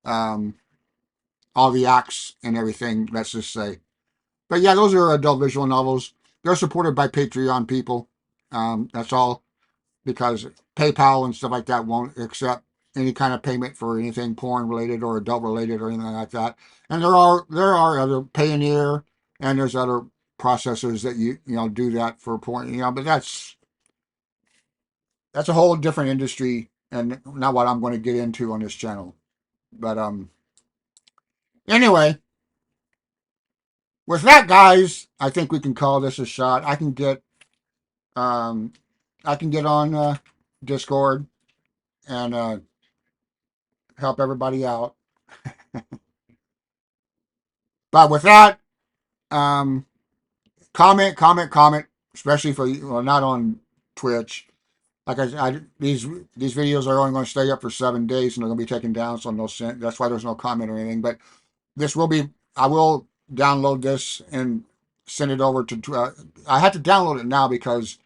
um, all the acts and everything, let's just say. But yeah, those are adult visual novels. They're supported by Patreon people. That's all, because PayPal and stuff like that won't accept any kind of payment for anything porn related or adult related or anything like that. And there are other Payoneer, and there's other processors that do that for porn. But that's a whole different industry and not what I'm going to get into on this channel. But anyway, with that, guys, I think we can call this a shot. Um I can get on Discord and help everybody out. But with that, um comment, especially for well, not on Twitch. Like these videos are only going to stay up for 7 days, and they're going to be taken down. So no, that's why there's no comment or anything. But this will be. I will download this and send it over to. I have to download it now because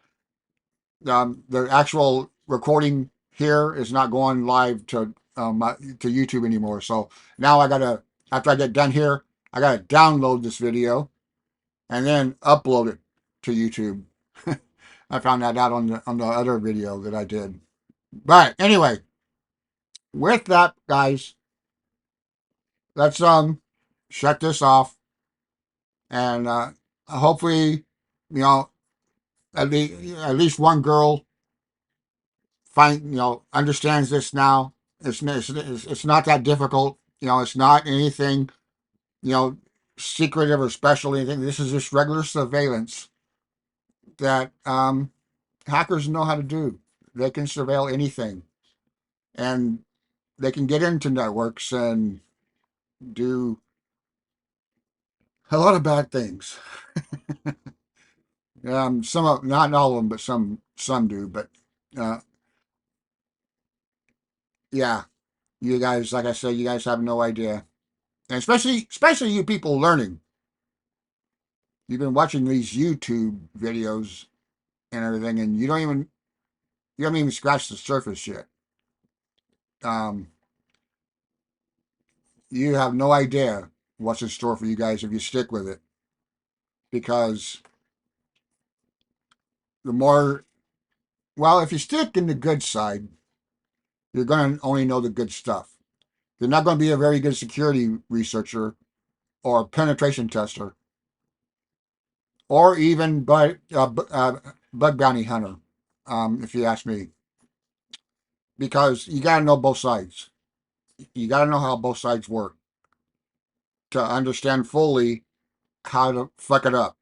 the actual recording here is not going live to YouTube anymore. So now I gotta, after I get done here, I gotta download this video and then upload it to YouTube. I found that out on the other video that I did. But anyway, with that, guys, let's shut this off, and hopefully, you know, at least one girl understands this now. It's not that difficult. It's not anything you know secretive or special or anything. This is just regular surveillance that hackers know how to do. They can surveil anything, and they can get into networks and do a lot of bad things. Not all of them, but some do. But uh, yeah, you guys, like I said, you guys have no idea, and especially you people learning. You've been watching these YouTube videos and everything, and you haven't even scratched the surface yet. Um, you have no idea what's in store for you guys if you stick with it, because the more well, if you stick in the good side, you're going to only know the good stuff. You're not going to be a very good security researcher or penetration tester or even bug bounty hunter, if you ask me, because you got to know both sides. You got to know how both sides work to understand fully how to fuck it up.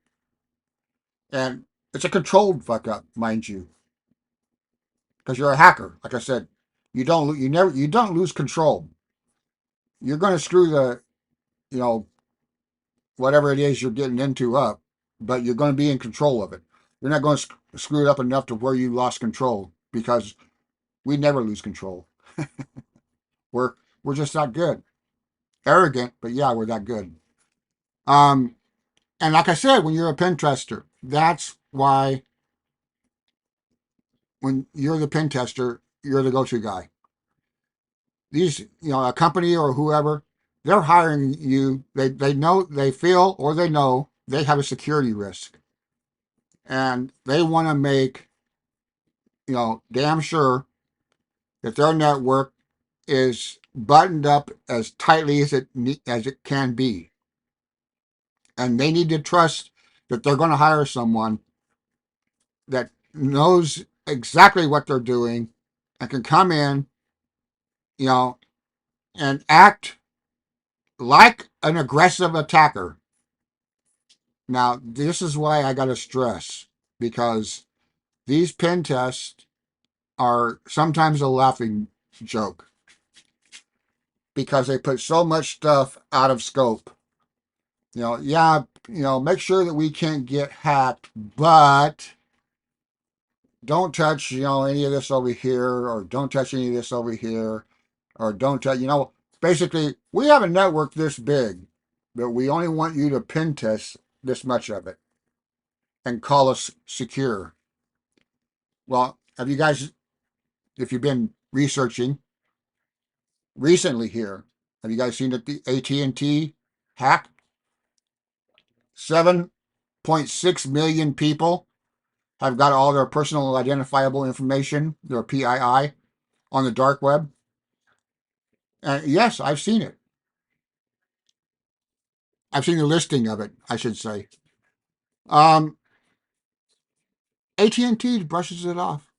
And it's a controlled fuck up, mind you, because you're a hacker. Like I said, you don't lose control. You're going to screw the you know whatever it is you're getting into up, but you're going to be in control of it. You're not going to screw it up enough to where you lost control, because we never lose control. We're we're just that good. Arrogant, but yeah, we're that good. Um, and like I said, when you're a pen tester, that's why when you're the pen tester, you're the go-to guy. These, a company or whoever, they're hiring you. They know, they feel, or they know they have a security risk, and they want to make damn sure that their network is buttoned up as tightly as it can be, and they need to trust that they're going to hire someone that knows exactly what they're doing and can come in, you know, and act like an aggressive attacker. Now, this is why I got to stress, because these pen tests are sometimes a laughing joke, because they put so much stuff out of scope. Yeah, make sure that we can't get hacked, but don't touch, any of this over here, or don't touch any of this over here, or don't touch, basically, we have a network this big, but we only want you to pen test this much of it and call us secure. Well, if you've been researching recently here, have you guys seen that the AT&T hack 7.6 million people have got all their personal identifiable information, their PII, on the dark web? And yes, I've seen it. I've seen the listing of it, I should say. Um, AT&T brushes it off.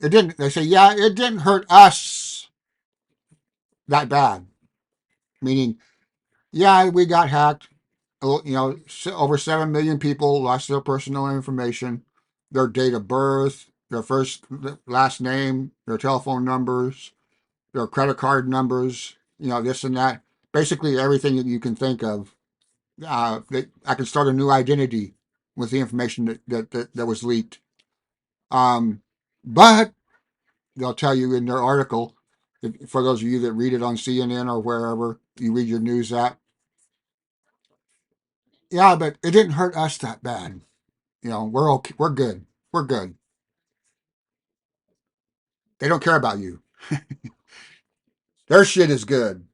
It didn't. They say, yeah, it didn't hurt us that bad. Meaning, yeah, we got hacked. Over 7 million people lost their personal information, their date of birth, their first, last name, their telephone numbers, their credit card numbers, this and that. Basically, everything that you can think of. I can start a new identity. with the information that was leaked. But they'll tell you in their article, for those of you that read it on CNN or wherever you read your news at, yeah, but it didn't hurt us that bad. We're okay. We're good. We're good. They don't care about you. Their shit is good,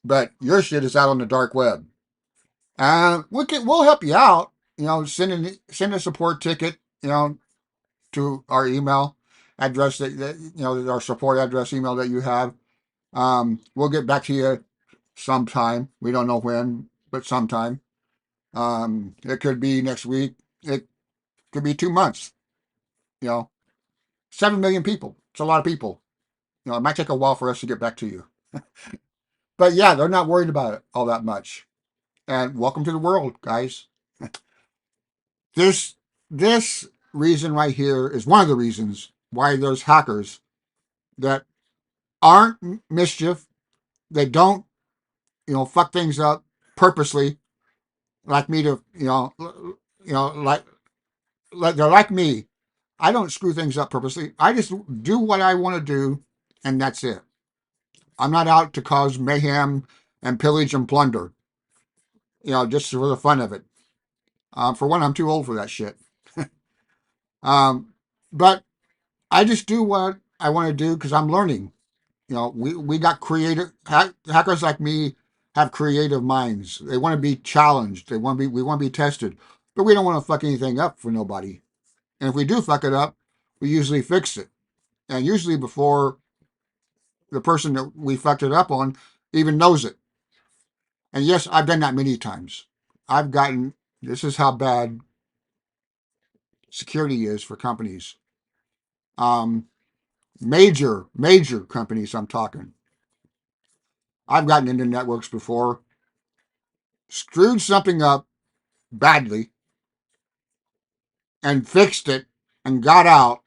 but your shit is out on the dark web. We'll help you out. Send a support ticket. To our email address our support address email that you have. We'll get back to you sometime. We don't know when, but sometime. It could be next week. It could be 2 months. You know, 7 million people. It's a lot of people. It might take a while for us to get back to you. But yeah, they're not worried about it all that much. And welcome to the world, guys. This this reason right here is one of the reasons why there's hackers that aren't mischief. They don't, fuck things up purposely, like me to, they're like me. I don't screw things up purposely. I just do what I want to do, and that's it. I'm not out to cause mayhem and pillage and plunder, just for the fun of it. For one, I'm too old for that shit. But I just do what I want to do because I'm learning. We got creative hackers like me have creative minds. They want to be challenged. We want to be tested, but we don't want to fuck anything up for nobody. And if we do fuck it up, we usually fix it, and usually before the person that we fucked it up on even knows it. And yes, I've done that many times. I've gotten this is how bad security is for companies. Um, major companies. I'm talking. I've gotten into networks before, screwed something up badly, and fixed it and got out,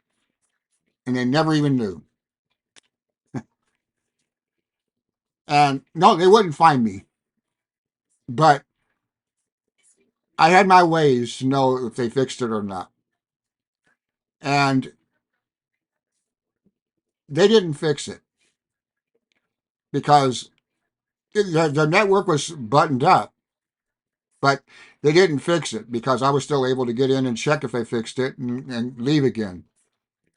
and they never even knew. And no, they wouldn't find me, but I had my ways to know if they fixed it or not. And they didn't fix it because the network was buttoned up, but they didn't fix it because I was still able to get in and check if they fixed it and leave again.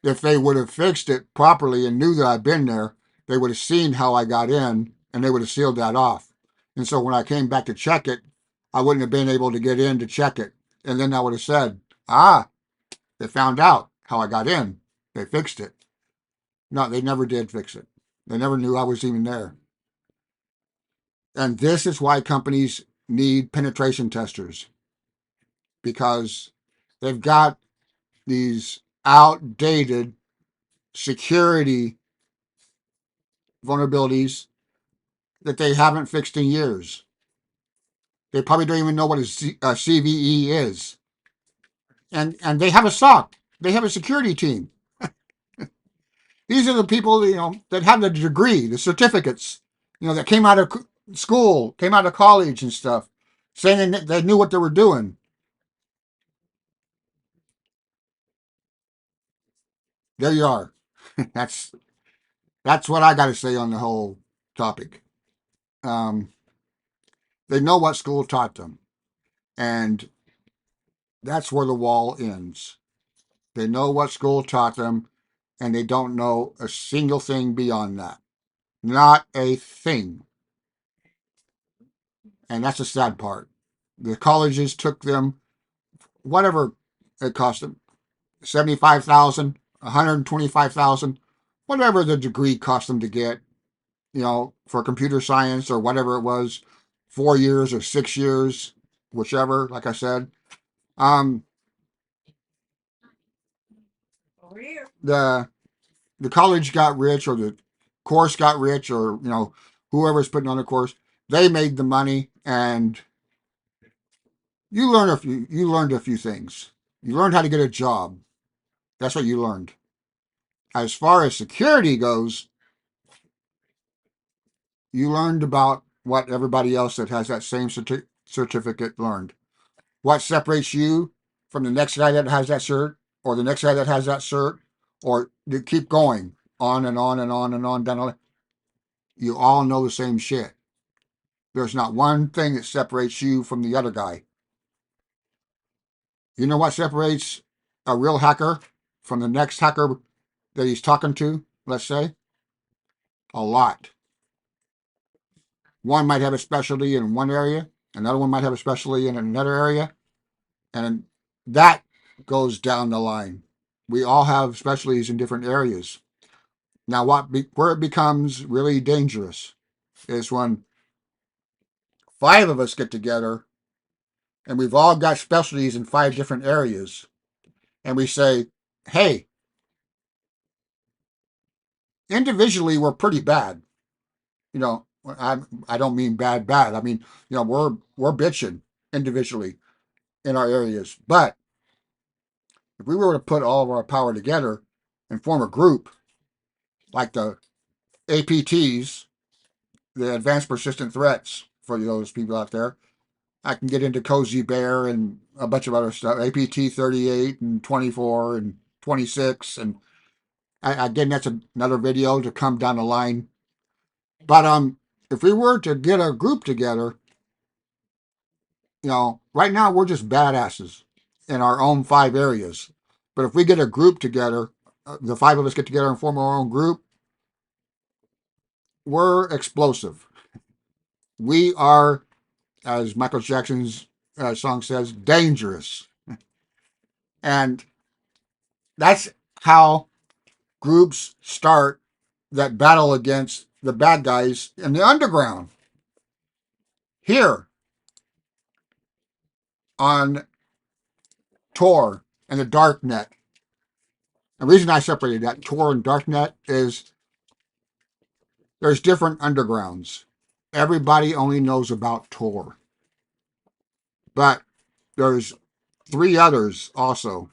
If they would have fixed it properly and knew that I'd been there, they would have seen how I got in and they would have sealed that off. And so when I came back to check it, I wouldn't have been able to get in to check it. And then I would have said, they found out how I got in. They fixed it. No, they never did fix it. They never knew I was even there. And this is why companies need penetration testers, because they've got these outdated security vulnerabilities that they haven't fixed in years. They probably don't even know what a CVE is. And they have a SOC. They have a security team. These are the people, that have the degree, the certificates, that came out of school, came out of college and stuff, saying they knew what they were doing. There you are. that's that's what I got to say on the whole topic. Um, they know what school taught them, and that's where the wall ends. They know what school taught them, and they don't know a single thing beyond that. Not a thing. And that's the sad part. The colleges took them, whatever it cost them, 75,000, 125,000, whatever the degree cost them to get, for computer science or whatever it was, 4 years or 6 years, whichever, like I said. Um, the the college got rich, or the course got rich, or whoever's putting on the course, they made the money, and you learned a few things. You learned how to get a job. That's what you learned. As far as security goes, you learned about what everybody else that has that same certificate learned. What separates you from the next guy that has that cert, or the next guy that has that cert, or you keep going on and on and on and on down the line. You all know the same shit. There's not one thing that separates you from the other guy. You know what separates a real hacker from the next hacker that he's talking to, let's say? A lot. One might have a specialty in one area, another one might have a specialty in another area, and that goes down the line. We all have specialties in different areas. Now, where it becomes really dangerous is when five of us get together and we've all got specialties in five different areas, and we say, hey, individually we're pretty bad. You know, I don't mean bad. I mean, we're bitching individually in our areas. But if we were to put all of our power together and form a group like the APTs, the Advanced Persistent Threats, for those people out there, I can get into Cozy Bear and a bunch of other stuff, APT 38 and 24 and 26, and again, that's another video to come down the line. But if we were to get a group together, right now we're just badasses in our own five areas. But if we get a group together, the five of us get together and form our own group, we're explosive. We are, as Michael Jackson's song says, dangerous. And that's how groups start that battle against the bad guys in the underground. Here on Tor and the Darknet. The reason I separated that Tor and Darknet is there's different undergrounds. Everybody only knows about Tor. But there's three others also.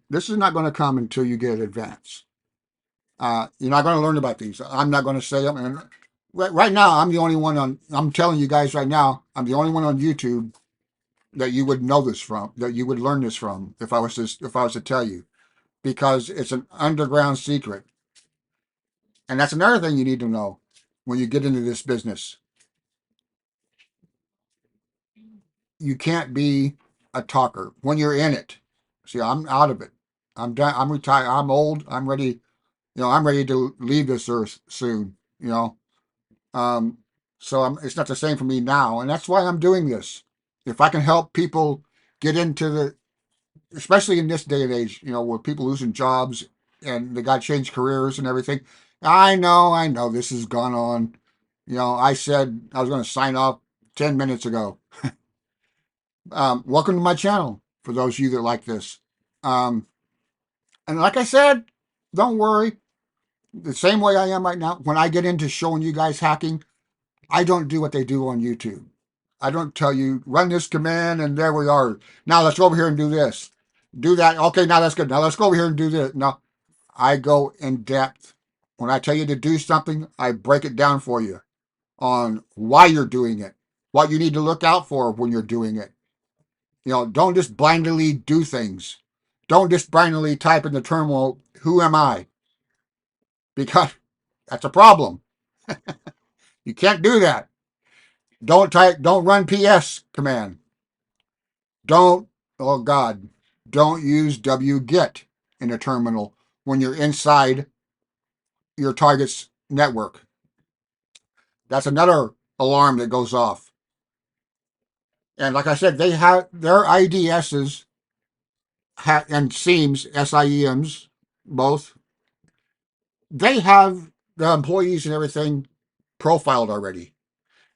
This is not going to come until you get advanced. You're not going to learn about these. I'm not going to say them. And right now, I'm the only one I'm telling you guys right now, I'm the only one on YouTube that you would know this from, that you would learn this from if I was to tell you, because it's an underground secret. And that's another thing you need to know when you get into this business. You can't be a talker when you're in it. See, I'm out of it. I'm done. I'm retired. I'm old. I'm ready. I'm ready to leave this earth soon. Um, so it's not the same for me now, and that's why I'm doing this. If I can help people get into especially in this day and age, with people losing jobs and they got to change careers and everything. I know this has gone on. I said I was going to sign off 10 minutes ago. Welcome to my channel for those of you that like this. And like I said, don't worry. The same way I am right now, when I get into showing you guys hacking, I don't do what they do on YouTube. I don't tell you, run this command and there we are. Now let's go over here and do this. Do that. Okay, now that's good. Now let's go over here and do this. No, I go in depth. When I tell you to do something, I break it down for you on why you're doing it, what you need to look out for when you're doing it. Don't just blindly do things. Don't just blindly type in the terminal, who am I? Because that's a problem. You can't do that. Don't run PS command. Don't, oh God, don't use wget in a terminal when you're inside your target's network. That's another alarm that goes off. And like I said, they have their IDSs and SIEMs, both. They have the employees and everything profiled already.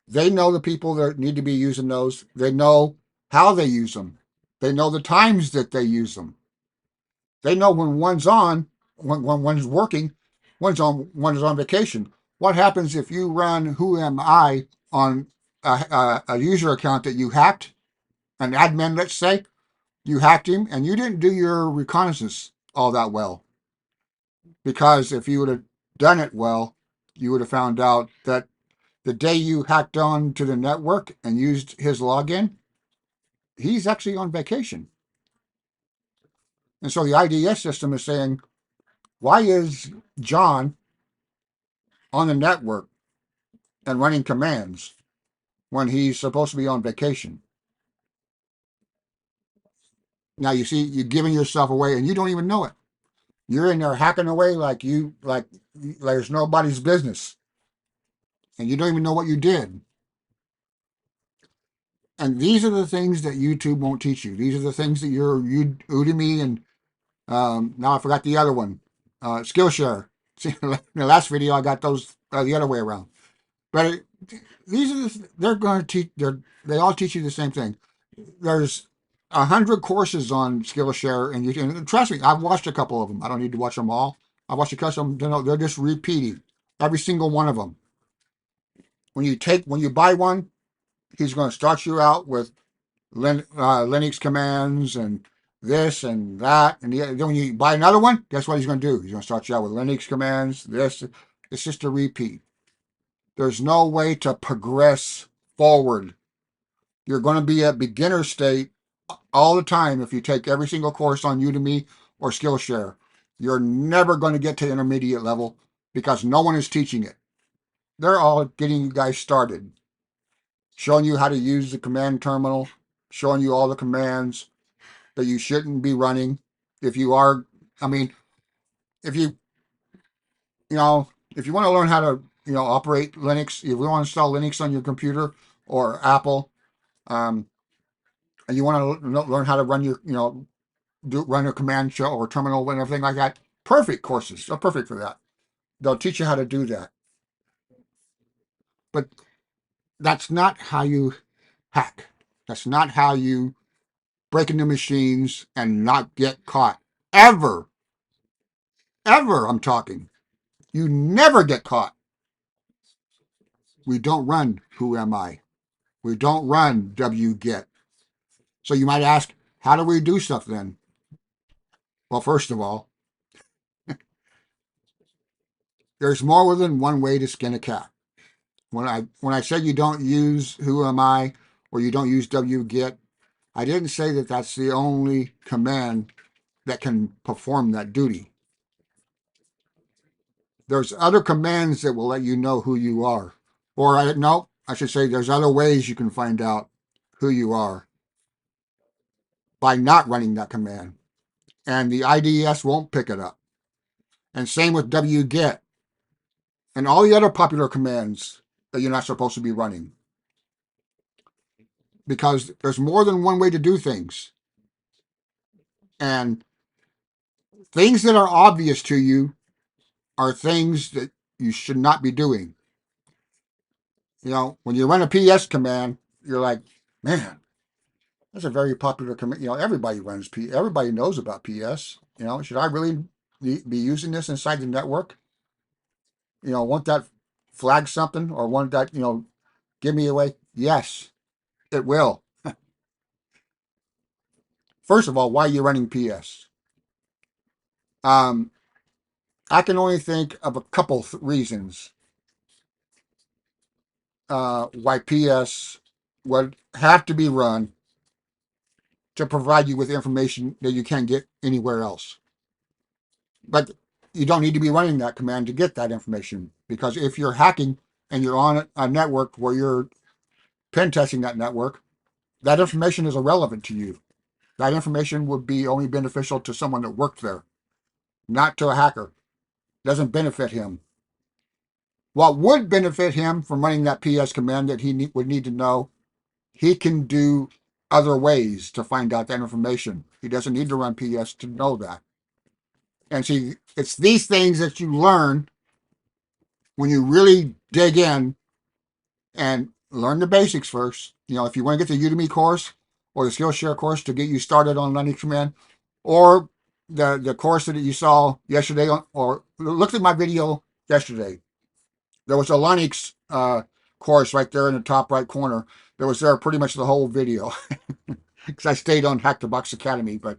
They know the people that need to be using those. They know how they use them. They know the times that they use them. They know when one's on, when one's working, one is on vacation. What happens if you run Who Am I on a user account that you hacked, an admin, let's say, you hacked him, and you didn't do your reconnaissance all that well? Because if you would have done it well, you would have found out that the day you hacked on to the network and used his login, he's actually on vacation. And so the IDS system is saying, why is John on the network and running commands when he's supposed to be on vacation? Now you see, you're giving yourself away and you don't even know it. You're in there hacking away like there's nobody's business. And you don't even know what you did. And these are the things that YouTube won't teach you. These are the things that Udemy and now I forgot the other one, Skillshare. See, in the last video I got those the other way around. But these are they're going to teach. They all teach you the same thing. There's 100 courses on Skillshare and YouTube. And trust me, I've watched a couple of them. I don't need to watch them all. I watched a couple of them. They're just repeating every single one of them. When you buy one, he's going to start you out with Linux commands and this and that, and then when you buy another one, guess what he's going to do? He's going to start you out with Linux commands. This, it's just a repeat. There's no way to progress forward. You're going to be at beginner state all the time if you take every single course on Udemy or Skillshare. You're never going to get to intermediate level because no one is teaching it. They're all getting you guys started, showing you how to use the command terminal, showing you all the commands that you shouldn't be running. If you are, I mean, if if you want to learn how to, operate Linux, if you want to install Linux on your computer or Apple, and you want to learn how to run your, run a command shell or terminal and everything like that, perfect courses. They're perfect for that. They'll teach you how to do that. But that's not how you hack. That's not how you break into machines and not get caught. Ever. Ever, I'm talking. You never get caught. We don't run Who Am I? We don't run wget. So you might ask, how do we do stuff then? Well, first of all, there's more than one way to skin a cat. When I said you don't use Who Am I or you don't use wget, I didn't say that that's the only command that can perform that duty. There's other commands that will let you know who you are. Or I should say there's other ways you can find out who you are by not running that command. And the IDS won't pick it up. And same with wget and all the other popular commands that you're not supposed to be running. Because there's more than one way to do things. And things that are obvious to you are things that you should not be doing. When you run a PS command, you're like, man, that's a very popular command. Everybody runs everybody knows about PS. Should I really be using this inside the network? Won't that flag something or won't that, give me away? Yes, it will. First of all, why are you running PS? Um, I can only think of a couple reasons why PS would have to be run to provide you with information that you can't get anywhere else. But you don't need to be running that command to get that information, because if you're hacking and you're on a network where you're pen testing that network, that information is irrelevant to you. That information would be only beneficial to someone that worked there, not to a hacker. Doesn't benefit him. What would benefit him from running that PS command that he would need to know, he can do other ways to find out that information. He doesn't need to run PS to know that. And see, it's these things that you learn when you really dig in and learn the basics first. If you want to get the Udemy course or the Skillshare course to get you started on Linux command, or the course that you saw yesterday, or looked at my video yesterday, there was a Linux course right there in the top right corner. That was there pretty much the whole video because I stayed on Hack the Box Academy. But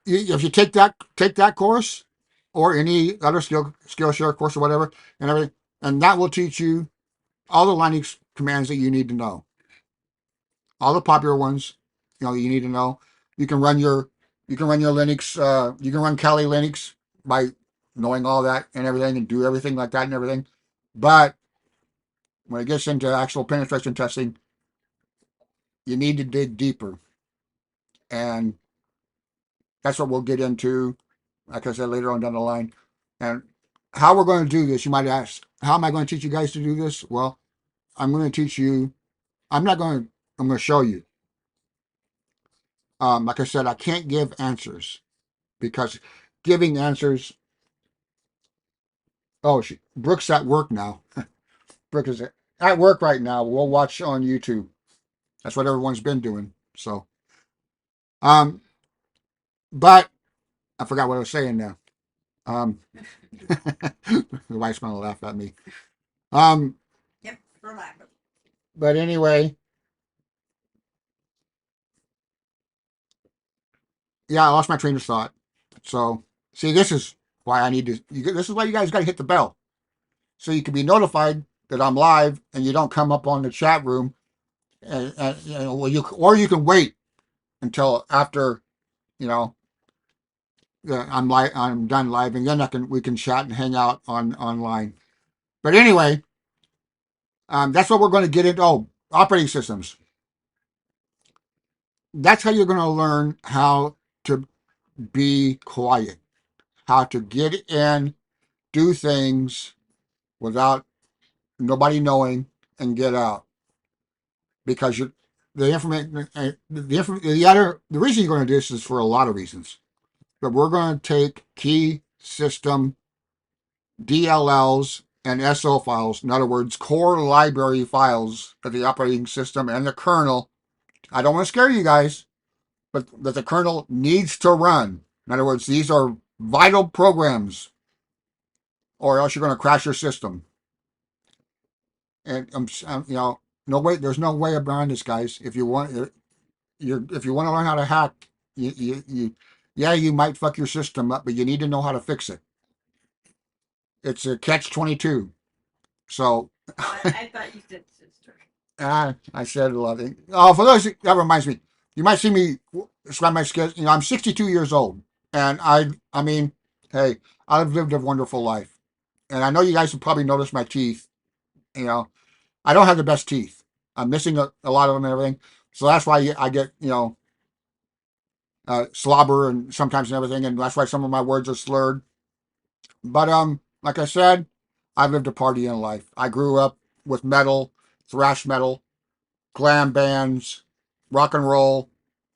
if you take that course or any other Skillshare course or whatever and everything, and that will teach you all the Linux commands that you need to know, all the popular ones, you need to know. You can run your Linux. You can run Kali Linux by knowing all that and everything, and do everything like that and everything. But when it gets into actual penetration testing, you need to dig deeper, and that's what we'll get into. Like I said, later on down the line, and how we're going to do this. You might ask, how am I going to teach you guys to do this? Well, I'm going to teach you. I'm not going to. I'm going to show you. Like I said, I can't give answers because giving answers. Oh, Brooke's at work now. Brooke is at work right now. We'll watch on YouTube. That's what everyone's been doing. So, um, but I forgot what I was saying now. Um, the wife's gonna laugh at me. Um, Yep, we're laughing. but anyway, yeah, I lost my train of thought. So, see, this is why I need to. This is why you guys got to hit the bell so you can be notified that I'm live and you don't come up on the chat room. And well, you can wait until after you know I'm done live, and then we can chat and hang out online. But anyway, that's what we're going to get into. Oh, operating systems. That's how you're going to learn how to be quiet, how to get in, do things without nobody knowing, and get out. Because the information, the reason you're going to do this is for a lot of reasons. But we're going to take key system DLLs and SO files, in other words, core library files of the operating system and the kernel. I don't want to scare you guys, but that the kernel needs to run. In other words, these are vital programs, or else you're going to crash your system. And no way. There's no way around this, guys. If you want, if you want to learn how to hack, yeah, you might fuck your system up, but you need to know how to fix it. It's a catch-22. So I thought you said sister. I said a lot of things. Oh, for those, that reminds me. You might see me describe my skills. I'm 62 years old, and I mean, hey, I've lived a wonderful life, and I know you guys have probably noticed my teeth. You know, I don't have the best teeth. I'm missing a lot of them and everything. So that's why I get slobber and sometimes and everything, and that's why some of my words are slurred. But like I said, I've lived a party in life. I grew up with metal, thrash metal, glam bands, rock and roll,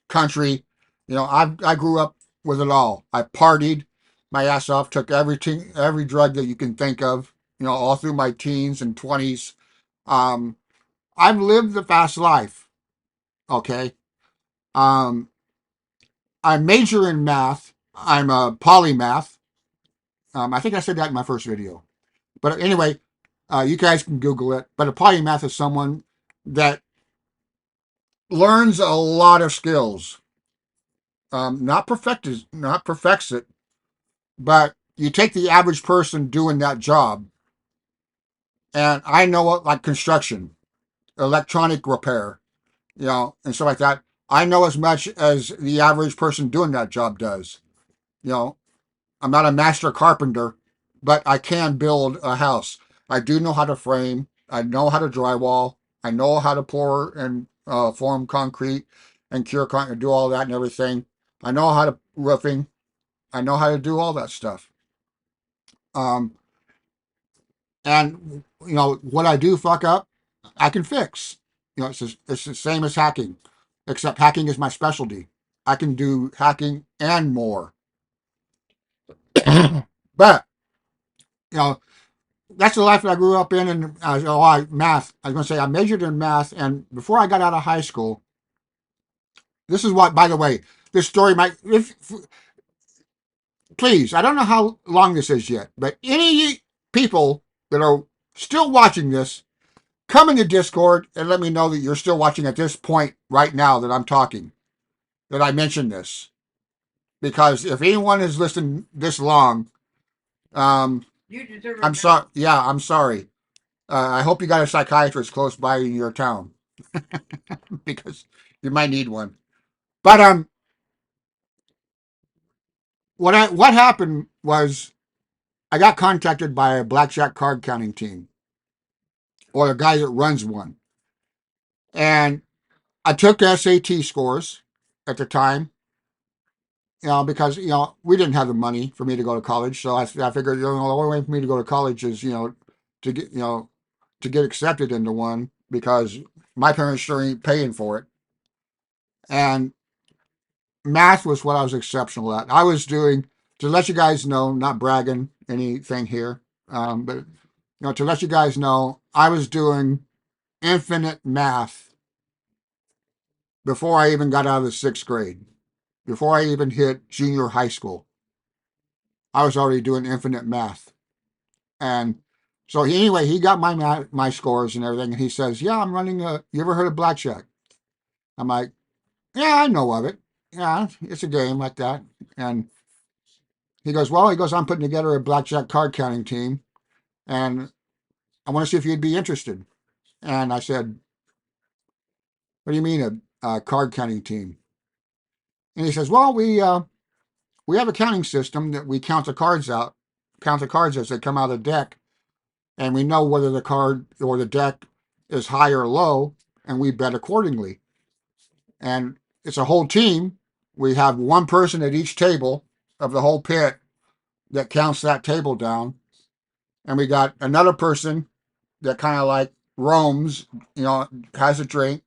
country. I grew up with it all. I partied my ass off, took every drug that you can think of. All through my teens and 20s. Um, I've lived the fast life. Okay. Um, I major in math. I'm a polymath. I think I said that in my first video. But anyway, you guys can Google it. But a polymath is someone that learns a lot of skills. Not perfects it, but you take the average person doing that job, and I know what, like construction, electronic repair, and stuff like that. I know as much as the average person doing that job does. You know, I'm not a master carpenter, but I can build a house. I do know how to frame. I know how to drywall. I know how to pour and form concrete and cure concrete, do all that and everything. I know how to roofing. I know how to do all that stuff. Um, and what I do fuck up, I can fix. It's the same as hacking, except hacking is my specialty. I can do hacking and more. But you know, that's the life that I grew up in, and math. I was going to say I majored in math, and before I got out of high school, this is what. By the way, this story might. If please, I don't know how long this is yet, but any people that are still watching this, come in the Discord and let me know that you're still watching at this point right now that I'm talking, that I mentioned this. Because if anyone has listened this long, You deserve I'm sorry. Yeah, I'm sorry. I hope you got a psychiatrist close by in your town because you might need one. But what happened was I got contacted by a blackjack card counting team or a guy that runs one, and I took SAT scores at the time, because we didn't have the money for me to go to college, so I figured the only way for me to go to college is to get to get accepted into one because my parents sure ain't paying for it. And math was what I was exceptional at. I was doing, to let you guys know, not bragging anything here, but to let you guys know, I was doing infinite math before I even got out of the sixth grade. Before I even hit junior high school, I was already doing infinite math. And so anyway, he got my scores and everything, and he says, "Yeah, I'm running a. You ever heard of blackjack?" I'm like, "Yeah, I know of it. Yeah, it's a game like that." And he goes, "Well," he goes, "I'm putting together a blackjack card counting team, and I want to see if you'd be interested." And I said, "What do you mean a card counting team?" And he says, "Well, we have a counting system that we count the cards as they come out of the deck, and we know whether the card or the deck is high or low, and we bet accordingly. And it's a whole team. We have one person at each table of the whole pit that counts that table down, and we got another person that kind of like roams, has a drink.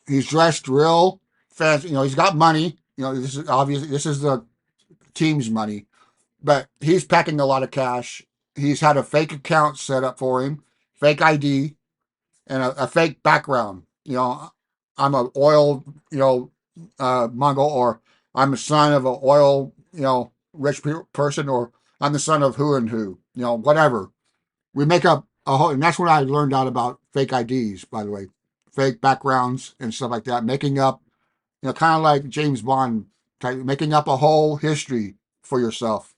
He's dressed real fancy. He's got money. This is obviously this is the team's money, but he's packing a lot of cash. He's had a fake account set up for him, fake ID, and a fake background. I'm a oil, Mongol, or I'm a son of an oil, rich person, or I'm the son of who and who, whatever. We make up a whole, and that's what I learned out about fake IDs, by the way, fake backgrounds and stuff like that. Making up, kind of like James Bond type, making up a whole history for yourself.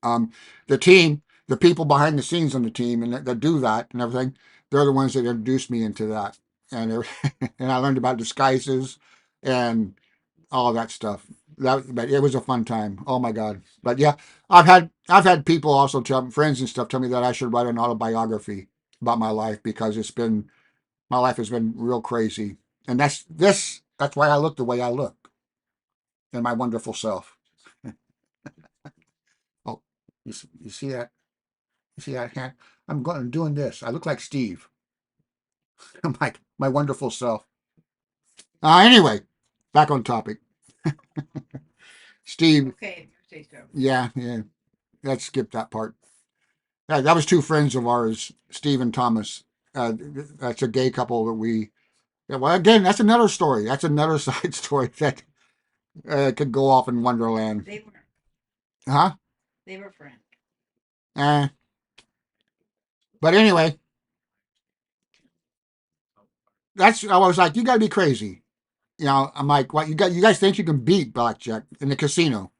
Um, the team, the people behind the scenes on the team, and that do that and everything, they're the ones that introduced me into that, and and I learned about disguises and all of that stuff. But it was a fun time. Oh my god! But yeah, I've had people also tell friends and stuff tell me that I should write an autobiography about my life because my life has been real crazy, and that's why I look the way I look, and my wonderful self. Oh, you see that? You see that hand? I'm doing this. I look like Steve. I'm like my wonderful self. Anyway, back on topic. Steve. Okay, say so. Yeah, yeah. Let's skip that part. Yeah, that was two friends of ours, Steve and Thomas. That's a gay couple that we. Yeah, well, again, that's another story. That's another side story that could go off in Wonderland. They were Huh? they were friends. Eh. But anyway, I was like, you got to be crazy. I'm like, what you guys think you can beat blackjack in the casino?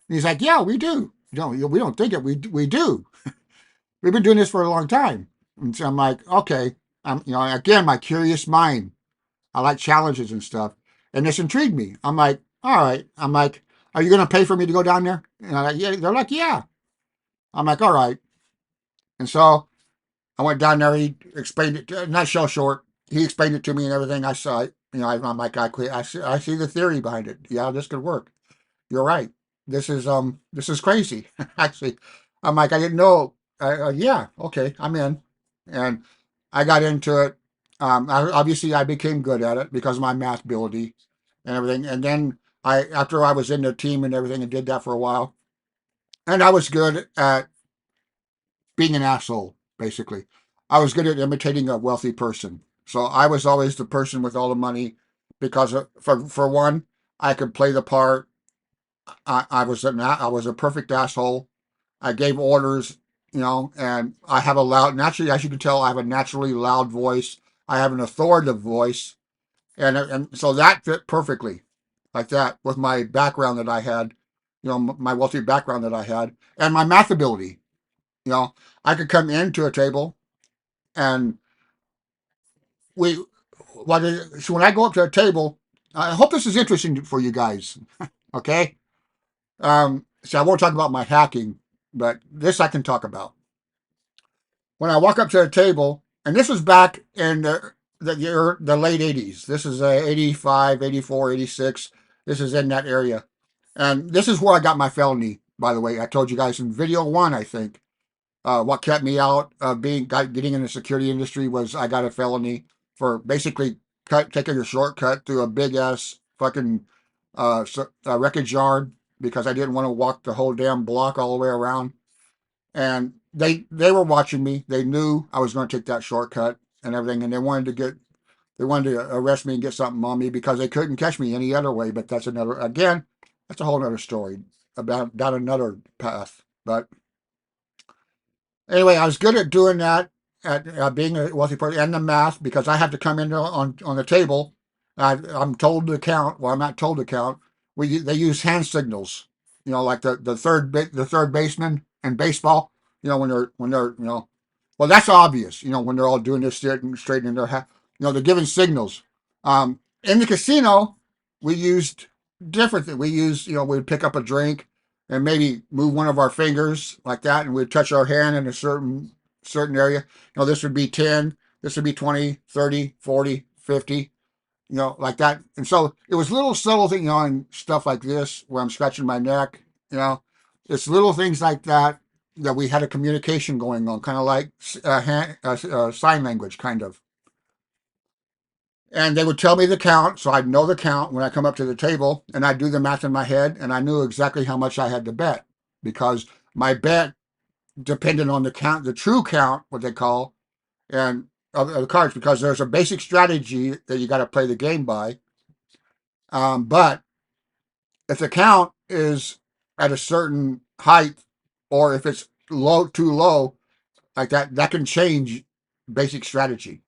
And he's like, yeah, we do. We don't think it. We do. We've been doing this for a long time. And so I'm like, okay. Again, my curious mind. I like challenges and stuff. And this intrigued me. I'm like, all right. I'm like, are you going to pay for me to go down there? And I'm like, yeah. They're like, yeah. I'm like, all right. And so I went down there. He explained it, not so short. He explained it to me and everything. I saw it. I'm like, I see the theory behind it. Yeah, this could work. You're right. This is crazy. Actually, I'm like, I didn't know. Yeah, okay, I'm in, and I got into it. Obviously, I became good at it because of my math ability and everything. And then after I was in the team and everything, and did that for a while, and I was good at being an asshole. Basically, I was good at imitating a wealthy person. So I was always the person with all the money because for one, I could play the part. I was a perfect asshole. I gave orders, and I have a loud. Naturally, as you can tell, I have a naturally loud voice. I have an authoritative voice, and so that fit perfectly, like that, with my background that I had, my wealthy background that I had, and my math ability. I could come into a table and we. So when I go up to a table, I hope this is interesting for you guys. Okay. So I won't talk about my hacking, but this I can talk about. When I walk up to the table, and this was back in the late 80s. This is 85, 84, 86. This is in that area. And this is where I got my felony, by the way. I told you guys in video one, I think. What kept me out of getting in the security industry was I got a felony for basically taking a shortcut through a big ass fucking wreckage yard because I didn't want to walk the whole damn block all the way around. And they were watching me. They knew I was going to take that shortcut and everything, and they wanted to arrest me and get something on me because they couldn't catch me any other way. But that's a whole other story about down another path. But anyway, I was good at doing that, at being a wealthy person, and the math because I have to come in on the table. I'm told to count. Well, I'm not told to count. They use hand signals. Like the third baseman in baseball. When they're well, that's obvious. When they're all doing this shit and straightening their hat. They're giving signals. In the casino, we used different things. We used we'd pick up a drink and maybe move one of our fingers like that, and we'd touch our hand in a certain area. This would be 10, this would be 20, 30, 40, 50, like that. And so it was little subtle things, and stuff like this where I'm scratching my neck, it's little things like that that we had a communication going on, kind of like sign language, kind of. And they would tell me the count, so I'd know the count when I come up to the table, and I'd do the math in my head, and I knew exactly how much I had to bet because my bet depended on the count, the true count, what they call, and of the cards, because there's a basic strategy that you got to play the game by. But if the count is at a certain height, or if it's too low, like that can change basic strategy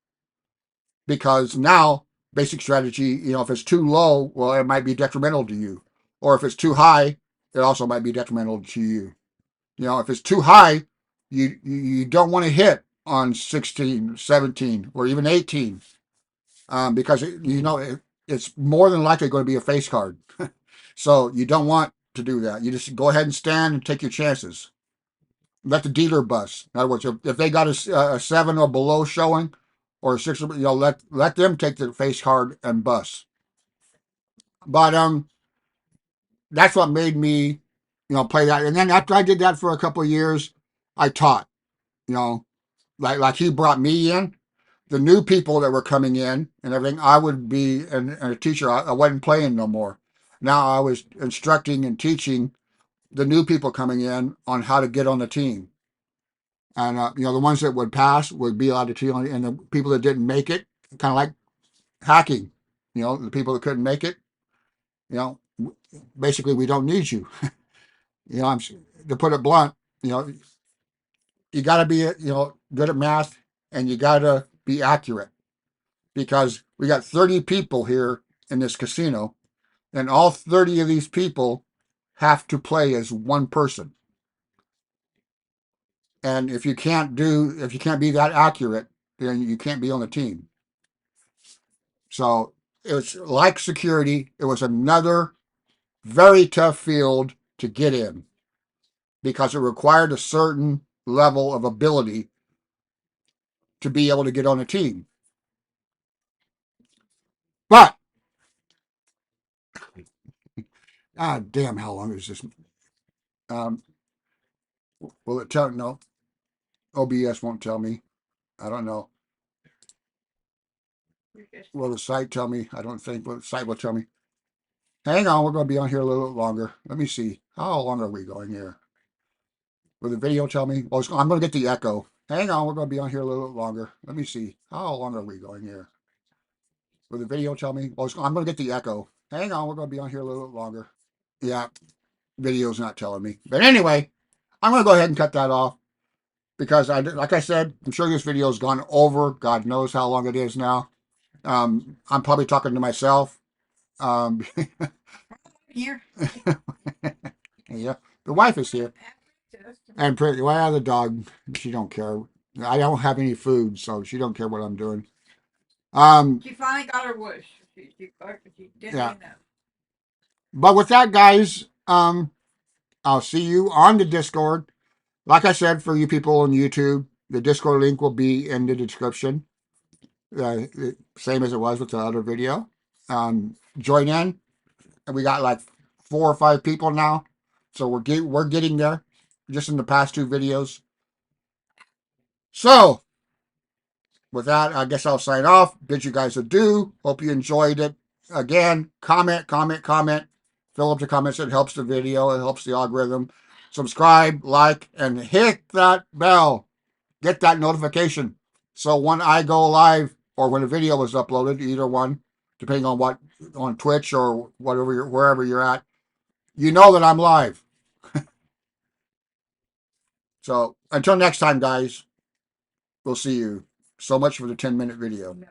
because now basic strategy, if it's too low, well, it might be detrimental to you, or if it's too high, it also might be detrimental to you. If it's too high, you don't want to hit on 16, 17, or even 18, because it's more than likely going to be a face card. So you don't want to do that. You just go ahead and stand and take your chances. Let the dealer bust. In other words, if they got a 7 or below showing, or a 6, let them take the face card and bust. But that's what made me, play that. And then after I did that for a couple of years, I taught. You know, like he brought me in, the new people that were coming in and everything. I would be and a teacher. I wasn't playing no more. Now I was instructing and teaching the new people coming in on how to get on the team. And the ones that would pass would be allowed to team, and the people that didn't make it, kind of like hacking. The people that couldn't make it, you know, basically we don't need you. I'm to put it blunt. You know, you got to be good at math, and you got to be accurate because we got 30 people here in this casino, and all 30 of these people have to play as one person. And if you can't be that accurate, then you can't be on the team. So it was like security. It was another very tough field to get in because it required a certain level of ability to be able to get on a team. But damn, how long is this? Um, will it tell? No, OBS won't tell me. I don't know. Will the site tell me? I don't think. Will the site will tell me? Hang on, we're going to be on here a little longer. Let me see. How long are we going here? Will the video tell me? Well, I'm going to get the echo. Hang on, we're going to be on here a little longer. Let me see. How long are we going here? Will the video tell me? Well, I'm going to get the echo. Hang on, we're going to be on here a little longer. Yeah, video's not telling me. But anyway, I'm going to go ahead and cut that off because, like I said, I'm sure this video's gone over. God knows how long it is now. I'm probably talking to myself. Here. Yeah, the wife is here. And well, the dog, she don't care. I don't have any food, so she don't care what I'm doing. She finally got her wish. She did Yeah. bring that. But with that, guys, I'll see you on the Discord. Like I said, for you people on YouTube, the Discord link will be in the description. Same as it was with the other video. Join in, and we got like 4 or 5 people now, so we're getting there, just in the past 2 videos. So with that, I guess I'll sign off. Bid you guys adieu. Hope you enjoyed it. Again, comment. Fill up the comments. It helps the video. It helps the algorithm. Subscribe, like, and hit that bell. Get that notification. So when I go live or when a video is uploaded, either one, depending on what, on Twitch or whatever, wherever you're at, you know that I'm live. So until next time, guys, we'll see you. So much for the 10-minute video. No.